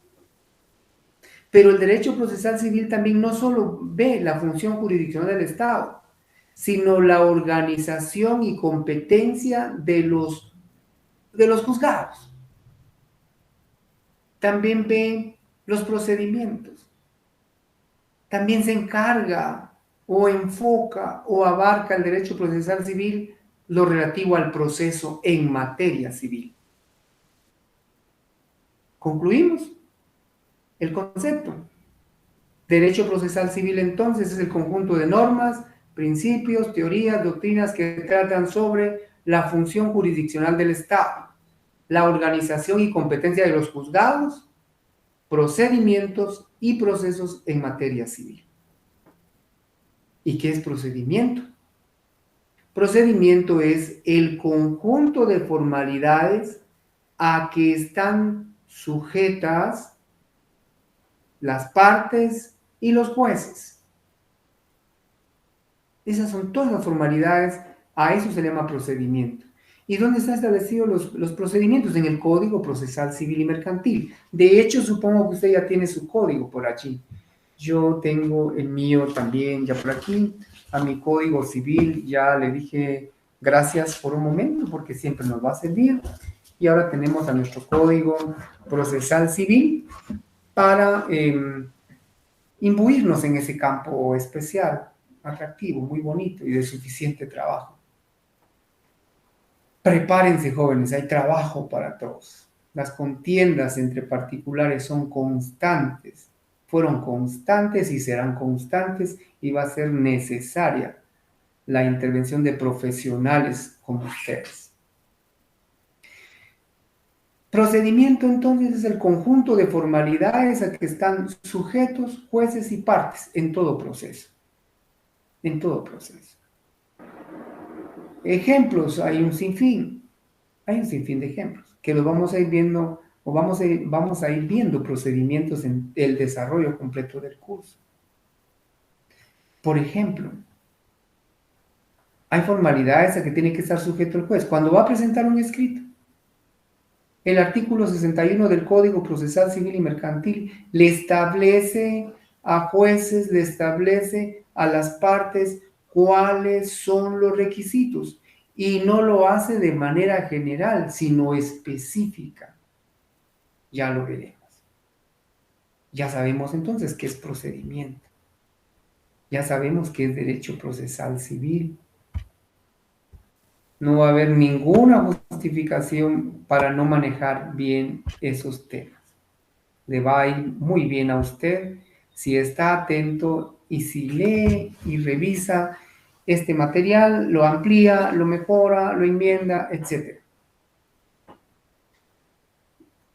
Pero el derecho procesal civil también no solo ve la función jurisdiccional del Estado, sino la organización y competencia de los juzgados. También ve los procedimientos. También se encarga o enfoca o abarca el derecho procesal civil lo relativo al proceso en materia civil. Concluimos el concepto. Derecho procesal civil entonces es el conjunto de normas, principios, teorías, doctrinas que tratan sobre la función jurisdiccional del Estado, la organización y competencia de los juzgados, procedimientos y procesos en materia civil. ¿Y qué es procedimiento? Procedimiento es el conjunto de formalidades a que están sujetas las partes y los jueces. Esas son todas las formalidades, a eso se llama procedimiento. ¿Y dónde están establecidos los procedimientos? En el Código Procesal Civil y Mercantil. De hecho, supongo que usted ya tiene su código por allí. Yo tengo el mío también ya por aquí. A mi Código Civil ya le dije gracias por un momento porque siempre nos va a servir. Y ahora tenemos a nuestro Código Procesal Civil para imbuirnos en ese campo especial, atractivo, muy bonito y de suficiente trabajo. Prepárense, jóvenes, hay trabajo para todos. Las contiendas entre particulares son constantes, fueron constantes y serán constantes y va a ser necesaria la intervención de profesionales como ustedes. Procedimiento entonces es el conjunto de formalidades a que están sujetos, jueces y partes en todo proceso. En todo proceso. Ejemplos, hay un sinfín de ejemplos que los vamos a ir viendo o vamos a ir viendo procedimientos en el desarrollo completo del curso. Por ejemplo, hay formalidades a que tiene que estar sujeto el juez cuando va a presentar un escrito. El artículo 61 del Código Procesal Civil y Mercantil le establece a jueces, le establece a las partes cuáles son los requisitos y no lo hace de manera general, sino específica. Ya lo veremos. Ya sabemos entonces qué es procedimiento. Ya sabemos qué es derecho procesal civil. No va a haber ninguna justificación para no manejar bien esos temas. Le va a ir muy bien a usted si está atento y si lee y revisa este material, lo amplía, lo mejora, lo enmienda, etc.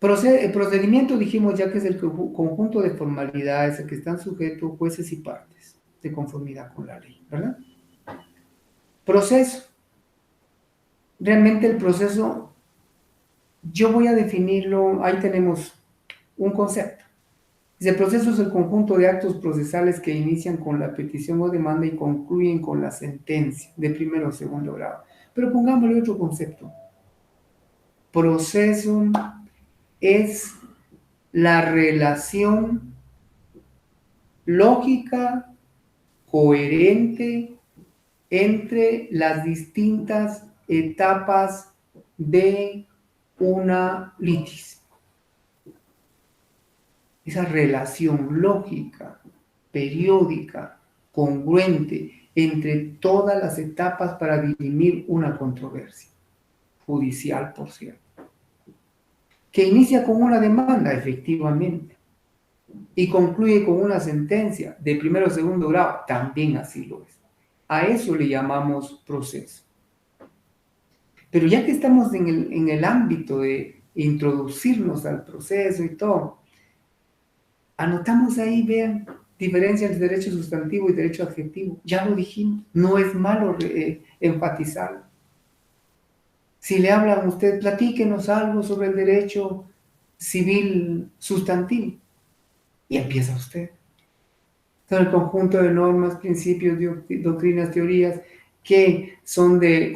El procedimiento dijimos ya que es el conjunto de formalidades a que están sujetos jueces y partes de conformidad con la ley, ¿verdad? Proceso. Realmente el proceso, yo voy a definirlo, ahí tenemos un concepto. El proceso es el conjunto de actos procesales que inician con la petición o demanda y concluyen con la sentencia de primero o segundo grado. Pero pongámosle otro concepto. Proceso es la relación lógica, coherente entre las distintas etapas de una litis. Esa relación lógica, periódica, congruente entre todas las etapas para dirimir una controversia judicial, por cierto, que inicia con una demanda, efectivamente, y concluye con una sentencia de primero o segundo grado, también así lo es. A eso le llamamos proceso. Pero ya que estamos en el ámbito de introducirnos al proceso y todo, anotamos ahí, vean, diferencia entre derecho sustantivo y derecho adjetivo. Ya lo dijimos, no es malo enfatizarlo. Si le hablan a usted, platíquenos algo sobre el derecho civil sustantivo. Y empieza usted. Son el conjunto de normas, principios, doctrinas, teorías que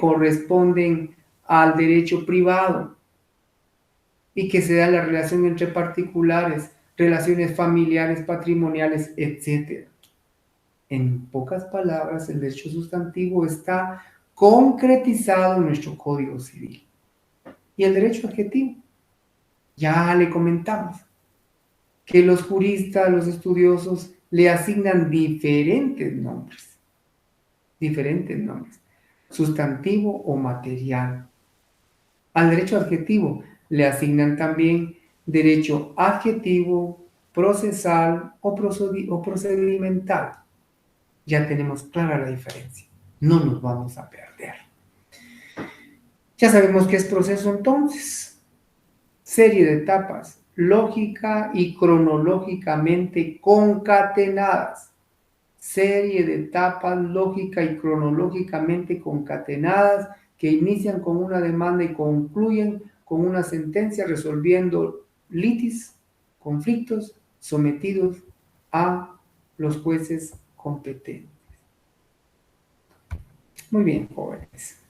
corresponden al derecho privado y que se da la relación entre particulares, relaciones familiares, patrimoniales, etc. En pocas palabras, el derecho sustantivo está concretizado en nuestro Código Civil. Y el derecho adjetivo, ya le comentamos, que los juristas, los estudiosos, le asignan diferentes nombres, sustantivo o material. Al derecho adjetivo le asignan también derecho adjetivo, procesal o procedimental. Ya tenemos clara la diferencia, no nos vamos a perder. Ya sabemos qué es proceso entonces. Serie de etapas, lógica y cronológicamente concatenadas. Serie de etapas lógica y cronológicamente concatenadas que inician con una demanda y concluyen con una sentencia resolviendo litis, conflictos sometidos a los jueces competentes. Muy bien, jóvenes.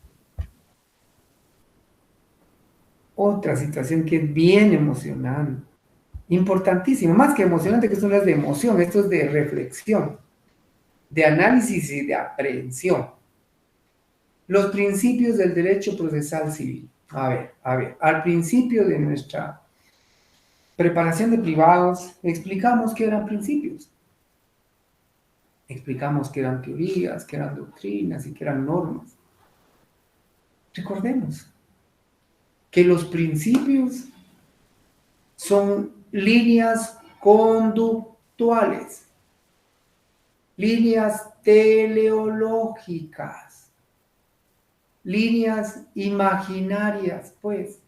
Otra situación que es bien emocionante, importantísima, más que emocionante, que esto no es de emoción, esto es de reflexión, de análisis y de aprehensión. Los principios del derecho procesal civil. A ver, al principio de nuestra preparación de privados, explicamos qué eran principios. Explicamos que eran teorías, que eran doctrinas y que eran normas. Recordemos que los principios son líneas conductuales, líneas teleológicas, líneas imaginarias, pues,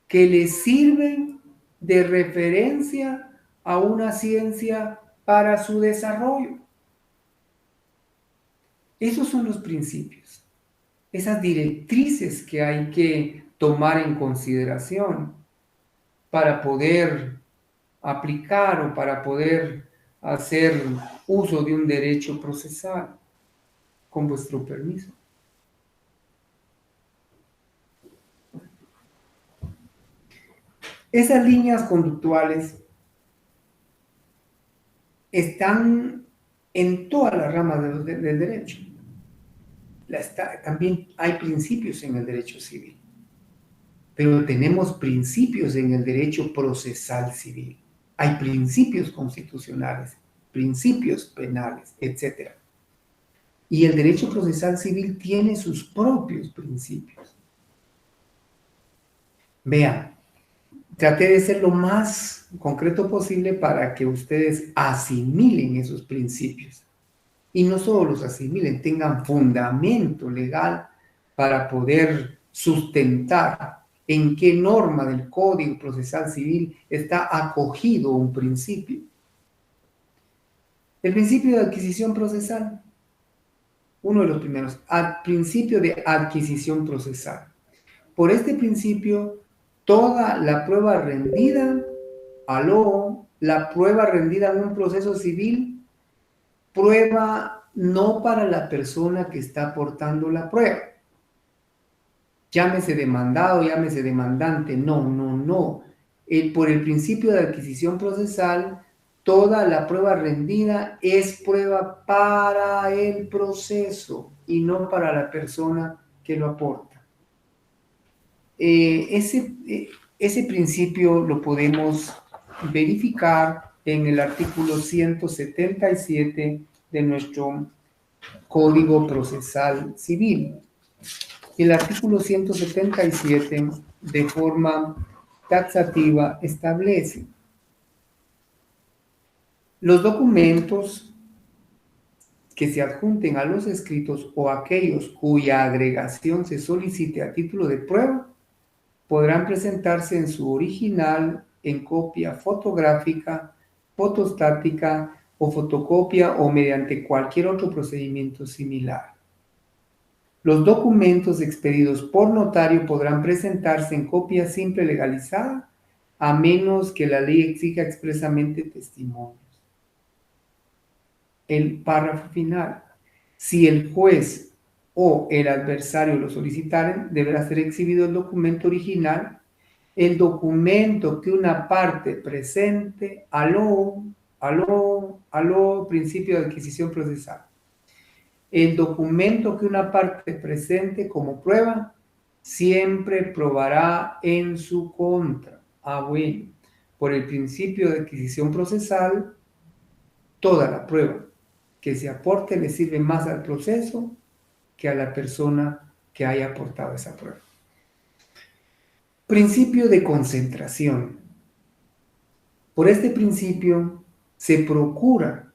que le sirven de referencia a una ciencia para su desarrollo. Esos son los principios, esas directrices que hay que tomar en consideración para poder aplicar o para poder hacer uso de un derecho procesal. Con vuestro permiso. Esas líneas conductuales están en todas las ramas del derecho. También hay principios en el derecho civil, pero tenemos principios en el derecho procesal civil. Hay principios constitucionales, principios penales, etc. Y el derecho procesal civil tiene sus propios principios. Vean, traté de ser lo más concreto posible para que ustedes asimilen esos principios. Y no solo los asimilen, tengan fundamento legal para poder sustentar en qué norma del Código Procesal Civil está acogido un principio. El principio de adquisición procesal, uno de los primeros, principio de adquisición procesal. Por este principio, toda la prueba rendida, la prueba rendida en un proceso civil, prueba no para la persona que está aportando la prueba. Llámese demandado, llámese demandante, no. Por el principio de adquisición procesal, toda la prueba rendida es prueba para el proceso y no para la persona que lo aporta. Ese principio lo podemos verificar en el artículo 177 de nuestro Código Procesal Civil. El artículo 177, de forma taxativa, establece: los documentos que se adjunten a los escritos o aquellos cuya agregación se solicite a título de prueba podrán presentarse en su original, en copia fotográfica, fotostática o fotocopia o mediante cualquier otro procedimiento similar. Los documentos expedidos por notario podrán presentarse en copia simple legalizada, a menos que la ley exija expresamente testimonios. El párrafo final. Si el juez o el adversario lo solicitaren, deberá ser exhibido el documento original, el documento que una parte presente, principio de adquisición procesal. El documento que una parte presente como prueba siempre probará en su contra. Bueno, por el principio de adquisición procesal, toda la prueba que se aporte le sirve más al proceso que a la persona que haya aportado esa prueba. Principio de concentración. Por este principio se procura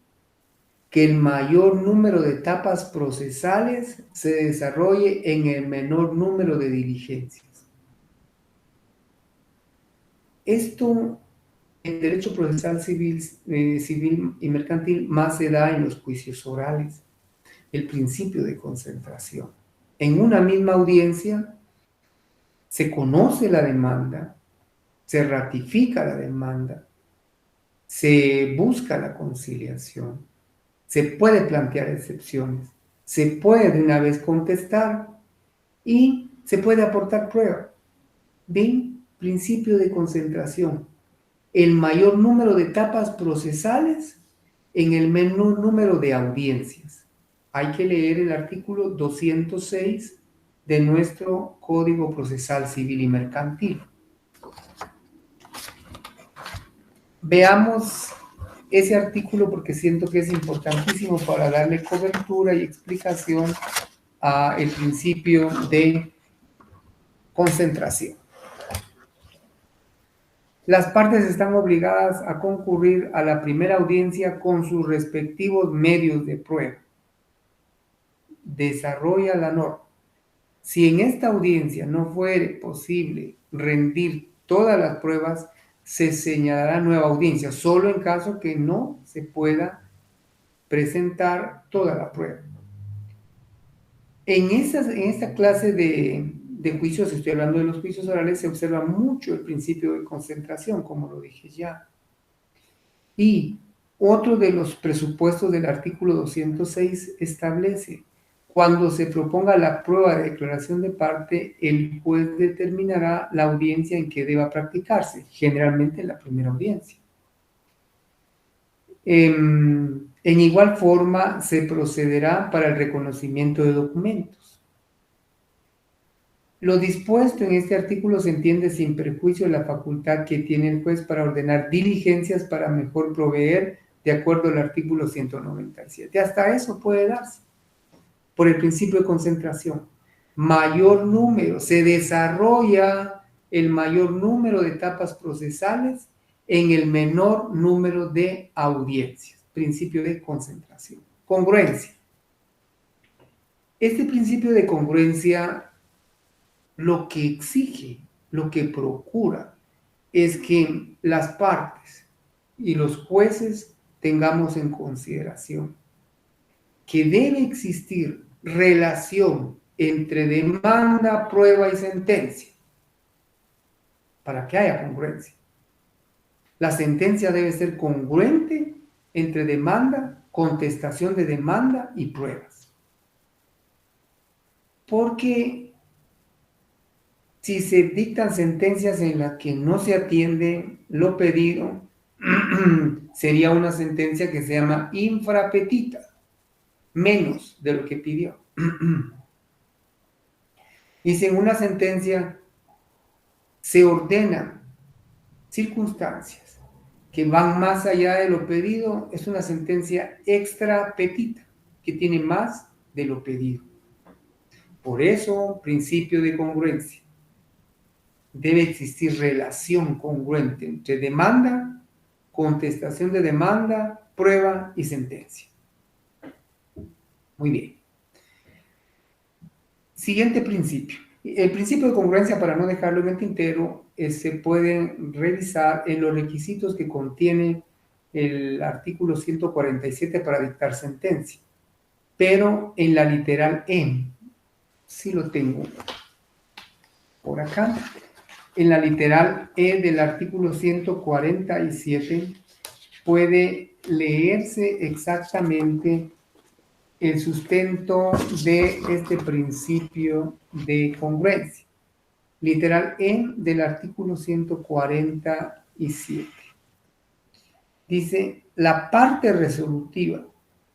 que el mayor número de etapas procesales se desarrolle en el menor número de diligencias. Esto en derecho procesal civil y mercantil más se da en los juicios orales, el principio de concentración. En una misma audiencia se conoce la demanda, se ratifica la demanda, se busca la conciliación, se puede plantear excepciones, se puede de una vez contestar y se puede aportar prueba. Bien, principio de concentración. El mayor número de etapas procesales en el menor número de audiencias. Hay que leer el artículo 206 de nuestro Código Procesal Civil y Mercantil. Veamos ese artículo porque siento que es importantísimo para darle cobertura y explicación al principio de concentración. Las partes están obligadas a concurrir a la primera audiencia con sus respectivos medios de prueba. Desarrolla la norma. Si en esta audiencia no fuere posible rendir todas las pruebas, se señalará nueva audiencia, solo en caso que no se pueda presentar toda la prueba. En esta clase de juicios, estoy hablando de los juicios orales, se observa mucho el principio de concentración, como lo dije ya. Y otro de los presupuestos del artículo 206 establece: cuando se proponga la prueba de declaración de parte, el juez determinará la audiencia en que deba practicarse, generalmente en la primera audiencia. En igual forma, se procederá para el reconocimiento de documentos. Lo dispuesto en este artículo se entiende sin perjuicio de la facultad que tiene el juez para ordenar diligencias para mejor proveer, de acuerdo al artículo 197. Hasta eso puede darse por el principio de concentración. Mayor número, se desarrolla el mayor número de etapas procesales en el menor número de audiencias. Principio de concentración. Congruencia. Este principio de congruencia lo que exige, lo que procura, es que las partes y los jueces tengamos en consideración que debe existir relación entre demanda, prueba y sentencia para que haya congruencia. La sentencia debe ser congruente entre demanda, contestación de demanda y pruebas. Porque si se dictan sentencias en las que no se atiende lo pedido, sería una sentencia que se llama infrapetita, menos de lo que pidió. Y si en una sentencia se ordenan circunstancias que van más allá de lo pedido, es una sentencia extrapetita, que tiene más de lo pedido. Por eso, principio de congruencia. Debe existir relación congruente entre demanda, contestación de demanda, prueba y sentencia. Muy bien. Siguiente principio. El principio de congruencia, para no dejarlo en el tintero, se puede revisar en los requisitos que contiene el artículo 147 para dictar sentencia. Pero en la literal E, sí lo tengo por acá, en la literal E del artículo 147 puede leerse exactamente el sustento de este principio de congruencia. Literal E del artículo 147. Dice, la parte resolutiva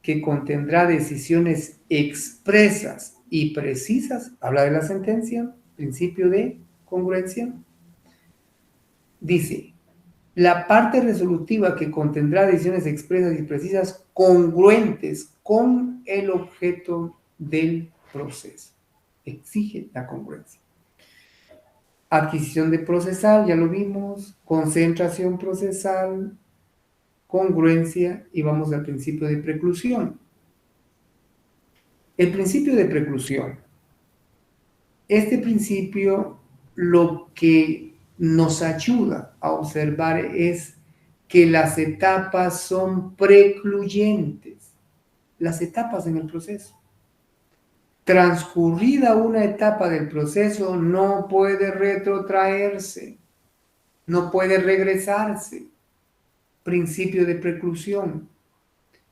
que contendrá decisiones expresas y precisas, habla de la sentencia, principio de congruencia, dice, la parte resolutiva que contendrá decisiones expresas y precisas congruentes con el objeto del proceso. Exige la congruencia. Adquisición de procesal, ya lo vimos, concentración procesal, congruencia, y vamos al principio de preclusión. El principio de preclusión. Este principio lo que nos ayuda a observar es que las etapas son precluyentes, las etapas en el proceso. Transcurrida una etapa del proceso, no puede retrotraerse, no puede regresarse. Principio de preclusión.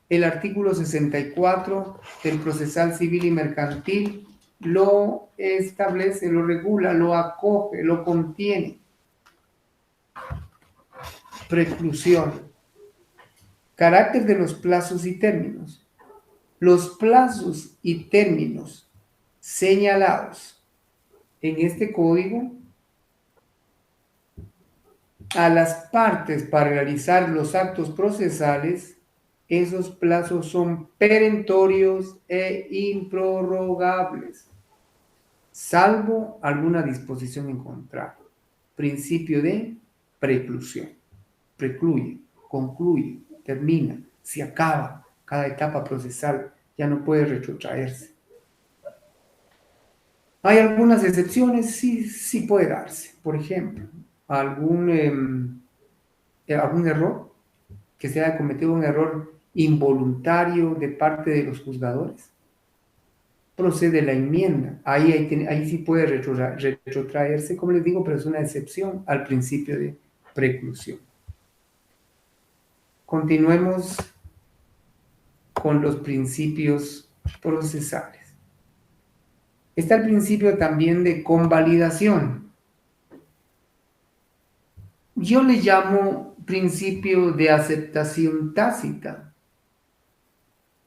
El artículo 64 del Procesal Civil y Mercantil lo establece, lo regula, lo acoge, lo contiene. Preclusión. Carácter de los plazos y términos. Los plazos y términos señalados en este código a las partes para realizar los actos procesales, esos plazos son perentorios e improrrogables, salvo alguna disposición en contrario. Principio de preclusión. Precluye, concluye, termina, se acaba cada etapa procesal, ya no puede retrotraerse. ¿Hay algunas excepciones? Sí puede darse. Por ejemplo, algún error, que se haya cometido un error involuntario de parte de los juzgadores. Procede la enmienda. Ahí sí puede retrotraerse, como les digo, pero es una excepción al principio de preclusión. Continuemos con los principios procesales. Está el principio también de convalidación. Yo le llamo principio de aceptación tácita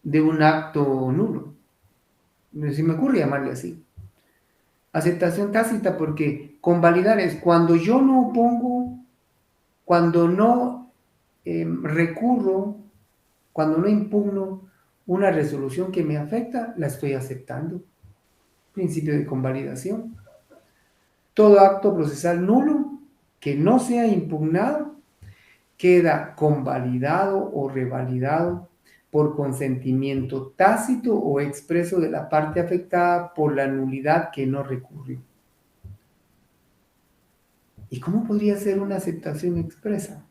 de un acto nulo. Si me ocurre llamarle así. Aceptación tácita porque convalidar es cuando yo no opongo, cuando no recurro, cuando no impugno una resolución que me afecta, la estoy aceptando. Principio de convalidación. Todo acto procesal nulo que no sea impugnado queda convalidado o revalidado por consentimiento tácito o expreso de la parte afectada por la nulidad que no recurrió. ¿Y cómo podría ser una aceptación expresa?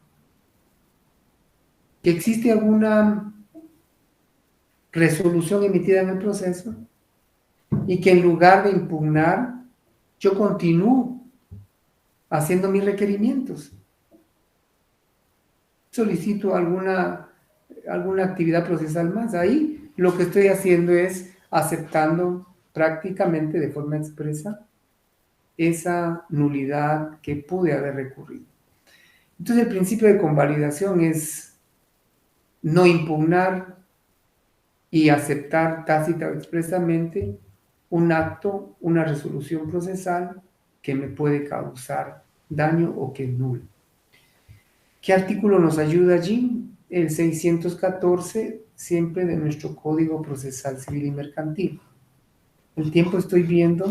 ¿Que existe alguna resolución emitida en el proceso y que en lugar de impugnar, yo continúo haciendo mis requerimientos? Solicito alguna actividad procesal más. Ahí lo que estoy haciendo es aceptando prácticamente de forma expresa esa nulidad que pude haber recurrido. Entonces el principio de convalidación es no impugnar y aceptar tácita o expresamente un acto, una resolución procesal que me puede causar daño o que es nulo. ¿Qué artículo nos ayuda allí? El 614, siempre de nuestro Código Procesal Civil y Mercantil. El tiempo estoy viendo.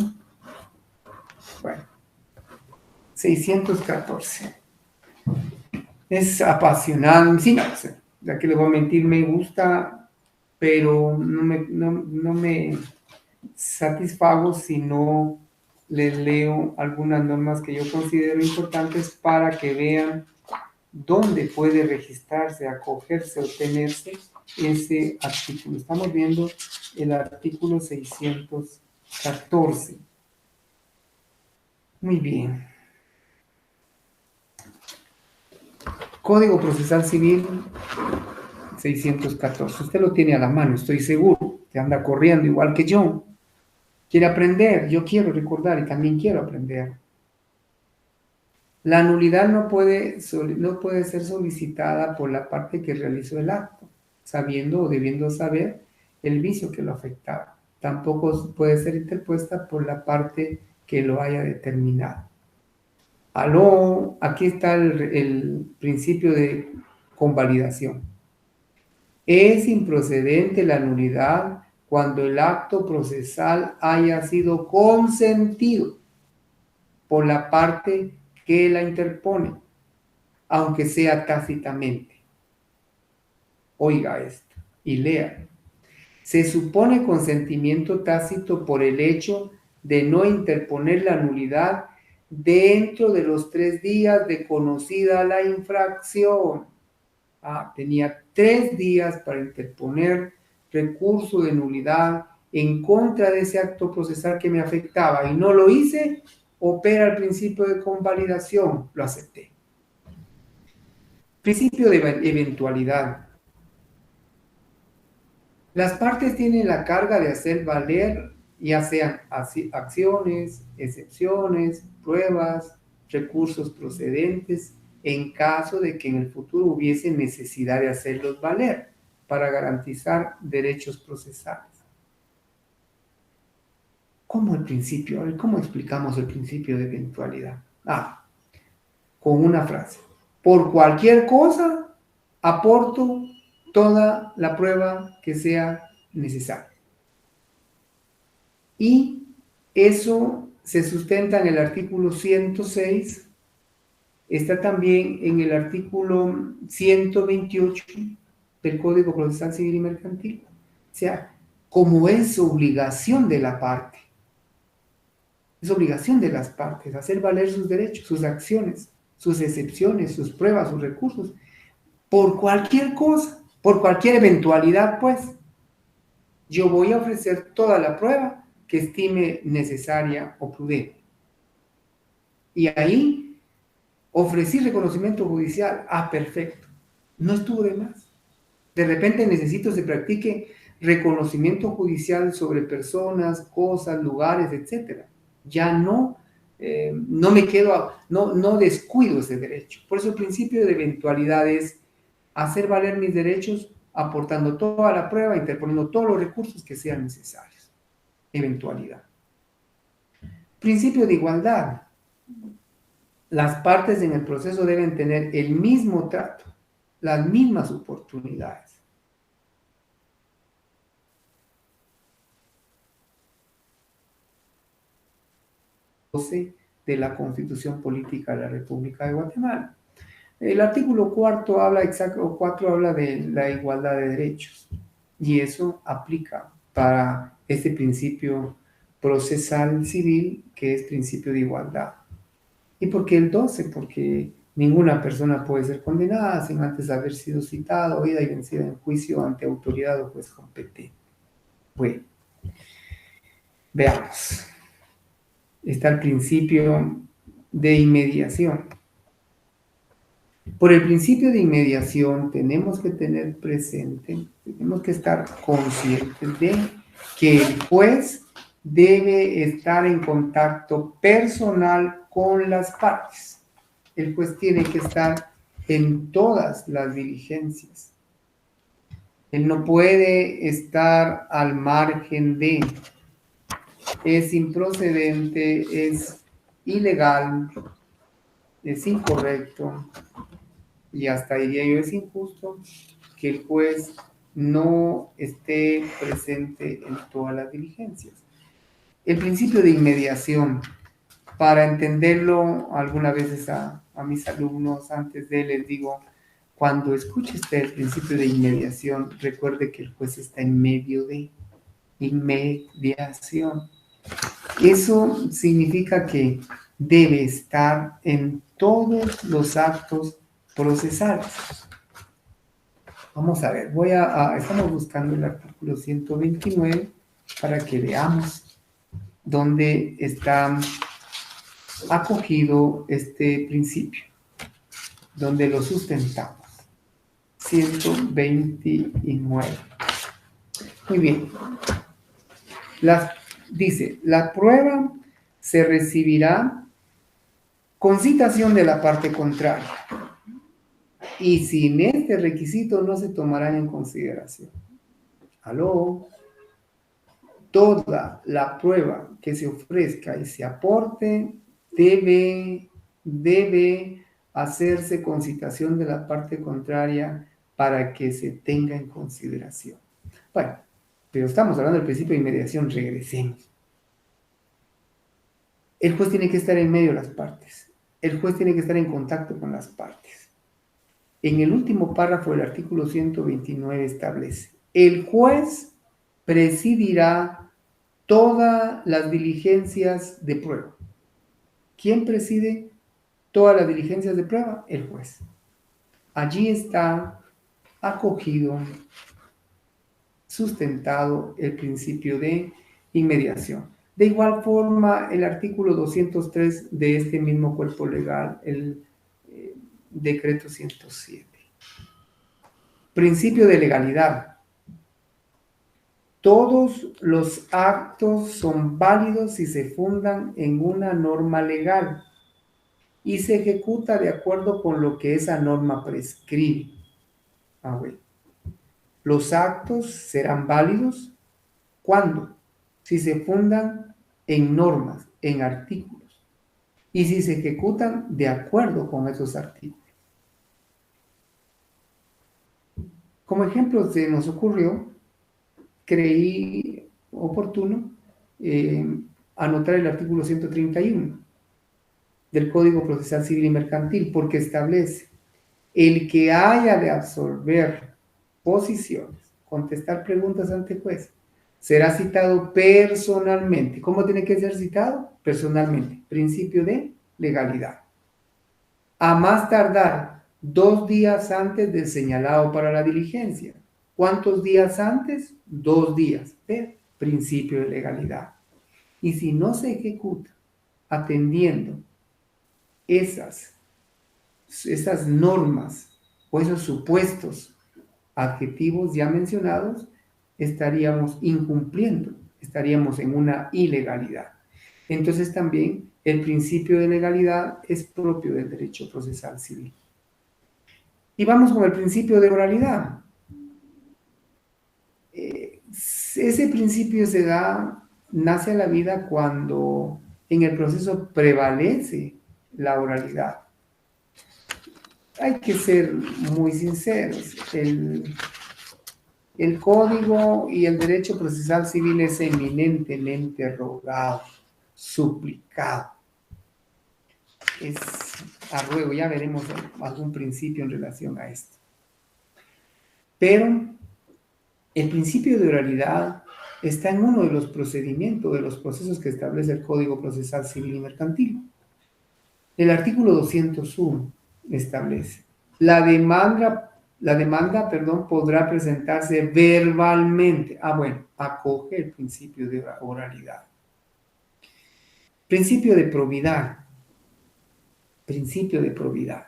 Bueno, 614. Es apasionante. Sí, no, ya que le voy a mentir, me gusta pero no me satisfago si no les leo algunas normas que yo considero importantes para que vean dónde puede registrarse, acogerse o tenerse ese artículo. Estamos viendo el artículo 614. Muy bien. Código Procesal Civil 614. Usted lo tiene a la mano, estoy seguro. Se anda corriendo igual que yo. Quiere aprender, yo quiero recordar y también quiero aprender. La nulidad no puede ser solicitada por la parte que realizó el acto, sabiendo o debiendo saber el vicio que lo afectaba. Tampoco puede ser interpuesta por la parte que lo haya determinado. Aló, aquí está el principio de convalidación. Es improcedente la nulidad cuando el acto procesal haya sido consentido por la parte que la interpone, aunque sea tácitamente. Oiga esto y lea. Se supone consentimiento tácito por el hecho de no interponer la nulidad dentro de los 3 días de conocida la infracción. Tenía 3 días para interponer recurso de nulidad en contra de ese acto procesal que me afectaba y no lo hice, opera el principio de convalidación, lo acepté. Principio de eventualidad. Las partes tienen la carga de hacer valer ya sean acciones, excepciones, pruebas, recursos procedentes, en caso de que en el futuro hubiese necesidad de hacerlos valer para garantizar derechos procesales. ¿Cómo el principio? A ver, ¿cómo explicamos el principio de eventualidad? Con una frase. Por cualquier cosa, aporto toda la prueba que sea necesaria. Y eso se sustenta en el artículo 106, está también en el artículo 128 del Código Procesal Civil y Mercantil. O sea, como es obligación de la parte, es obligación de las partes hacer valer sus derechos, sus acciones, sus excepciones, sus pruebas, sus recursos, por cualquier cosa, por cualquier eventualidad, pues, yo voy a ofrecer toda la prueba que estime necesaria o prudente. Y ahí ofrecí reconocimiento judicial. Perfecto. No estuvo de más. De repente necesito se practique reconocimiento judicial sobre personas, cosas, lugares, etc. Ya no me quedo, no descuido ese derecho. Por eso el principio de eventualidad es hacer valer mis derechos aportando toda la prueba, interponiendo todos los recursos que sean necesarios. Eventualidad. Principio de igualdad. Las partes en el proceso deben tener el mismo trato, las mismas oportunidades. De la Constitución Política de la República de Guatemala. El artículo 4 habla de la igualdad de derechos y eso aplica para este principio procesal civil que es principio de igualdad. ¿Y por qué el 12? Porque ninguna persona puede ser condenada sin antes haber sido citada, oída y vencida en juicio ante autoridad o juez competente. Bueno, veamos. Está el principio de inmediación. Por el principio de inmediación tenemos que tener presente, tenemos que estar conscientes de que el juez debe estar en contacto personal con las partes. El juez tiene que estar en todas las diligencias. Él no puede estar al margen de, es improcedente, es ilegal, es incorrecto y hasta diría yo es injusto que el juez no esté presente en todas las diligencias. El principio de inmediación, para entenderlo, algunas veces a mis alumnos antes de les digo, Cuando escuche usted el principio de inmediación, recuerde que el juez está en medio de inmediación. Eso significa que debe estar en todos los actos procesales. Vamos a ver, estamos buscando el artículo 129 para que veamos dónde está acogido este principio, donde lo sustentamos. 129. Muy bien. Dice, la prueba se recibirá con citación de la parte contraria y sin este requisito no se tomarán en consideración. ¿Aló? Toda la prueba que se ofrezca y se aporte debe hacerse con citación de la parte contraria para que se tenga en consideración. Bueno, pero estamos hablando del principio de inmediación, regresemos. El juez tiene que estar en medio de las partes. El juez tiene que estar en contacto con las partes. En el último párrafo del artículo 129 establece, el juez presidirá todas las diligencias de prueba. ¿Quién preside todas las diligencias de prueba? El juez. Allí está acogido, sustentado el principio de inmediación. De igual forma, el artículo 203 de este mismo cuerpo legal, el decreto 107. Principio de legalidad. Todos los actos son válidos si se fundan en una norma legal y se ejecuta de acuerdo con lo que esa norma prescribe. Bueno. Los actos serán válidos ¿cuándo? Si se fundan en normas, en artículos, y si se ejecutan de acuerdo con esos artículos. Como ejemplo, se nos ocurrió, creí oportuno anotar el artículo 131 del Código Procesal Civil y Mercantil, porque establece el que haya de absolver posiciones, contestar preguntas ante el juez, será citado personalmente. ¿Cómo tiene que ser citado? Personalmente. Principio de legalidad. A más tardar 2 días antes del señalado para la diligencia. ¿Cuántos días antes? 2 días. Principio de legalidad. Y si no se ejecuta atendiendo esas normas o esos supuestos adjetivos ya mencionados, estaríamos incumpliendo, estaríamos en una ilegalidad. Entonces también el principio de legalidad es propio del derecho procesal civil. Y vamos con el principio de oralidad. Ese principio nace a la vida cuando en el proceso prevalece la oralidad. Hay que ser muy sinceros. El código y el derecho procesal civil es eminentemente rogado, suplicado. Es a ruego, ya veremos algún principio en relación a esto. Pero el principio de oralidad está en uno de los procedimientos, de los procesos que establece el Código Procesal Civil y Mercantil. El artículo 201 establece, la demanda, podrá presentarse verbalmente. Acoge el principio de oralidad. Principio de probidad. Principio de probidad.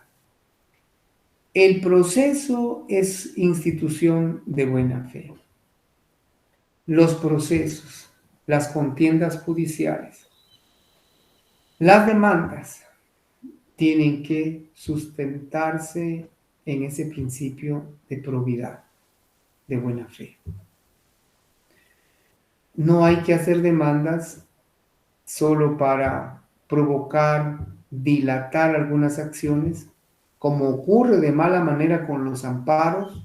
El proceso es institución de buena fe. Los procesos, las contiendas judiciales, las demandas tienen que sustentarse en ese principio de probidad, de buena fe. No hay que hacer demandas solo para provocar, dilatar algunas acciones, como ocurre de mala manera con los amparos,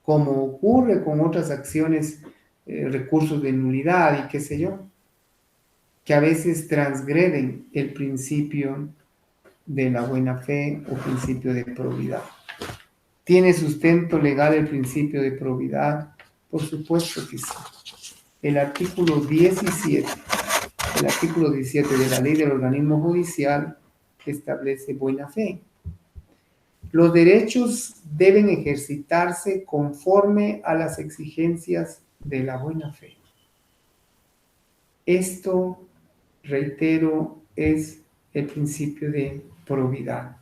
como ocurre con otras acciones, recursos de nulidad y qué sé yo, que a veces transgreden el principio de la buena fe o principio de probidad. ¿Tiene sustento legal el principio de probidad? Por supuesto que sí. El artículo 17, el artículo 17 de la ley del organismo judicial establece buena fe. Los derechos deben ejercitarse conforme a las exigencias de la buena fe. Esto, reitero, es el principio de probidad.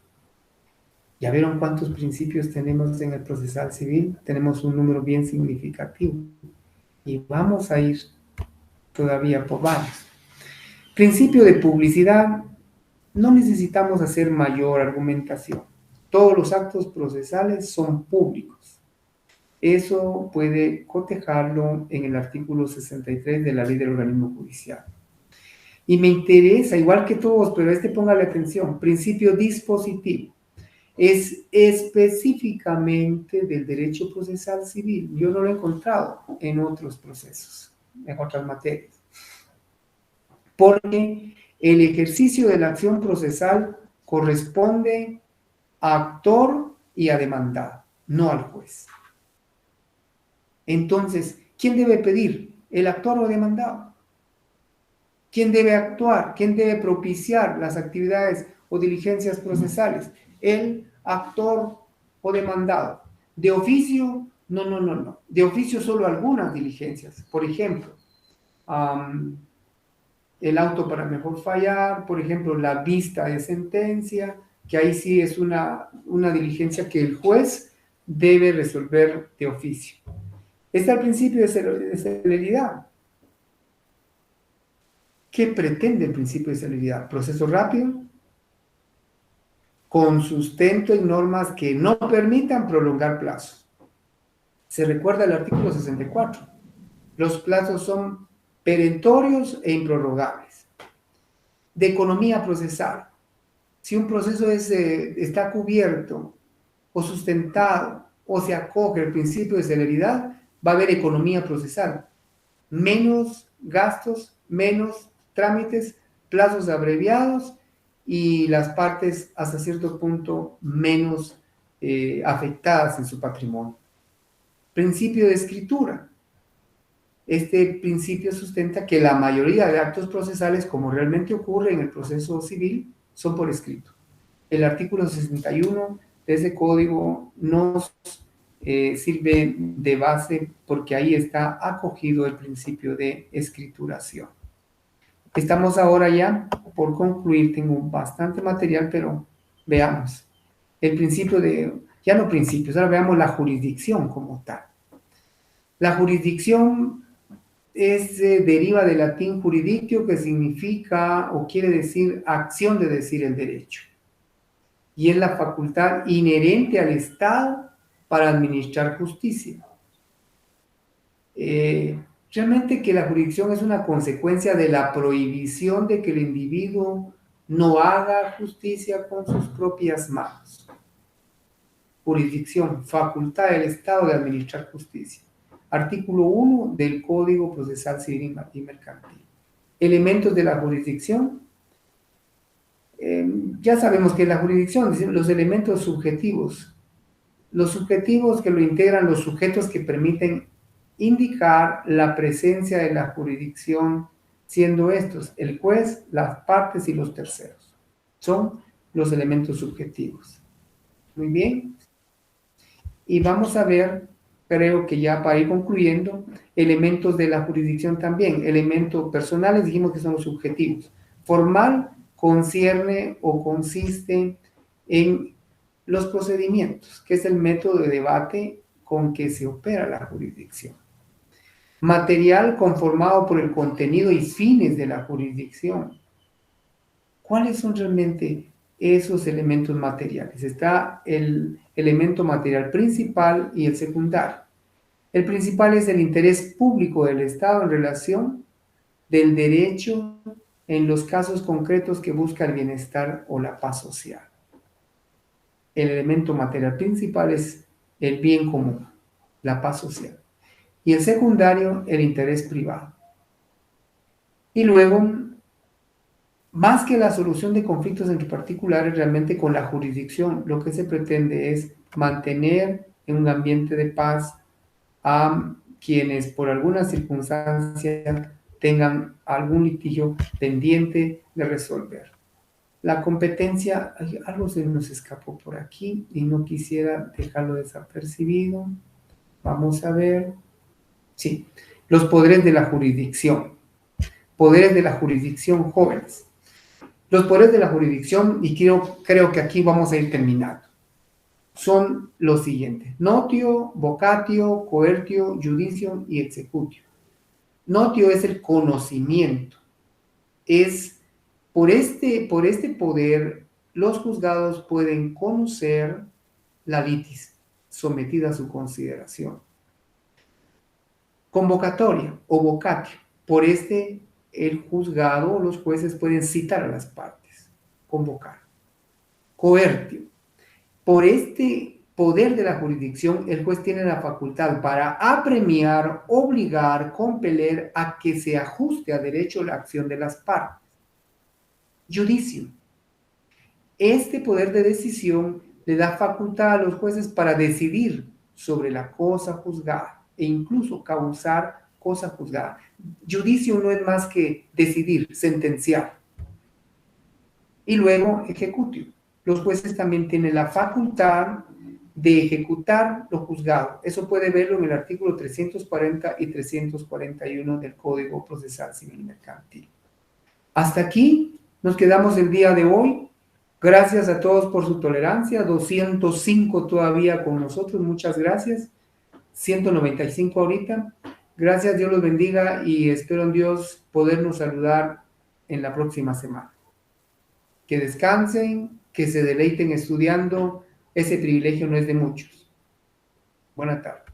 ¿Ya vieron cuántos principios tenemos en el procesal civil? Tenemos un número bien significativo y vamos a ir todavía por varios. Principio de publicidad, no necesitamos hacer mayor argumentación. Todos los actos procesales son públicos. Eso puede cotejarlo en el artículo 63 de la ley del organismo judicial. Y me interesa, igual que todos, pero póngale atención, principio dispositivo. Es específicamente del derecho procesal civil. Yo no lo he encontrado en otros procesos, en otras materias. Porque el ejercicio de la acción procesal corresponde a actor y a demandado, no al juez. Entonces, ¿quién debe pedir? ¿El actor o demandado? ¿Quién debe actuar? ¿Quién debe propiciar las actividades o diligencias procesales? El actor o demandado. De oficio, no. De oficio solo algunas diligencias. Por ejemplo, el auto para mejor fallar, por ejemplo, la vista de sentencia, que ahí sí es una diligencia que el juez debe resolver de oficio. Está el principio de celeridad. ¿Qué pretende el principio de celeridad? Proceso rápido, con sustento en normas que no permitan prolongar plazos. Se recuerda el artículo 64. Los plazos son perentorios e improrrogables. De economía procesal. Si un proceso está cubierto o sustentado o se acoge al principio de celeridad, va a haber economía procesal. Menos gastos, menos trámites, plazos abreviados y las partes hasta cierto punto menos afectadas en su patrimonio. Principio de escritura. Este principio sustenta que la mayoría de actos procesales, como realmente ocurre en el proceso civil, son por escrito. El artículo 61 de ese código nos sirve de base porque ahí está acogido el principio de escrituración. Estamos ahora ya por concluir, tengo bastante material, pero veamos. El principio ya no principios, ahora veamos la jurisdicción como tal. La jurisdicción deriva del latín juridictio, que significa o quiere decir acción de decir el derecho. Y es la facultad inherente al Estado para administrar justicia. Realmente que la jurisdicción es una consecuencia de la prohibición de que el individuo no haga justicia con sus propias manos. Jurisdicción, facultad del Estado de administrar justicia. Artículo 1 del Código Procesal Civil y Mercantil. Elementos de la jurisdicción. Ya sabemos que la jurisdicción, los elementos subjetivos. Los subjetivos que lo integran, los sujetos que permiten indicar la presencia de la jurisdicción, siendo estos el juez, las partes y los terceros. Son los elementos subjetivos. Muy bien. Y vamos a ver, creo que ya para ir concluyendo, elementos de la jurisdicción también. Elementos personales, dijimos que son los subjetivos. Formal concierne o consiste en los procedimientos, que es el método de debate con que se opera la jurisdicción. Material conformado por el contenido y fines de la jurisdicción. ¿Cuáles son realmente esos elementos materiales? Está el elemento material principal y el secundario. El principal es el interés público del Estado en relación del derecho en los casos concretos que busca el bienestar o la paz social. El elemento material principal es el bien común, la paz social. Y el secundario, el interés privado. Y luego, más que la solución de conflictos entre particulares, realmente con la jurisdicción, lo que se pretende es mantener en un ambiente de paz a quienes por alguna circunstancia tengan algún litigio pendiente de resolver. La competencia, algo se nos escapó por aquí y no quisiera dejarlo desapercibido. Vamos a ver. Sí, los poderes de la jurisdicción. Poderes de la jurisdicción jóvenes. Los poderes de la jurisdicción, y creo que aquí vamos a ir terminando, son los siguientes: notio, vocatio, coertio, judicio y executio. Notio es el conocimiento. Es por este poder, los juzgados pueden conocer la litis sometida a su consideración. Convocatoria o vocatio. Por el juzgado o los jueces pueden citar a las partes, convocar. Coertio. Por este poder de la jurisdicción, el juez tiene la facultad para apremiar, obligar, compeler a que se ajuste a derecho la acción de las partes. Judicio. Este poder de decisión le da facultad a los jueces para decidir sobre la cosa juzgada e incluso causar cosa juzgada. Judicio no es más que decidir, sentenciar. Y luego, ejecutio. Los jueces también tienen la facultad de ejecutar lo juzgado. Eso puede verlo en el artículo 340 y 341 del Código Procesal Civil Mercantil. Hasta aquí nos quedamos el día de hoy. Gracias a todos por su tolerancia. 205 todavía con nosotros. Muchas gracias. 195 ahorita. Gracias, Dios los bendiga y espero en Dios podernos saludar en la próxima semana. Que descansen, que se deleiten estudiando. Ese privilegio no es de muchos. Buenas tardes.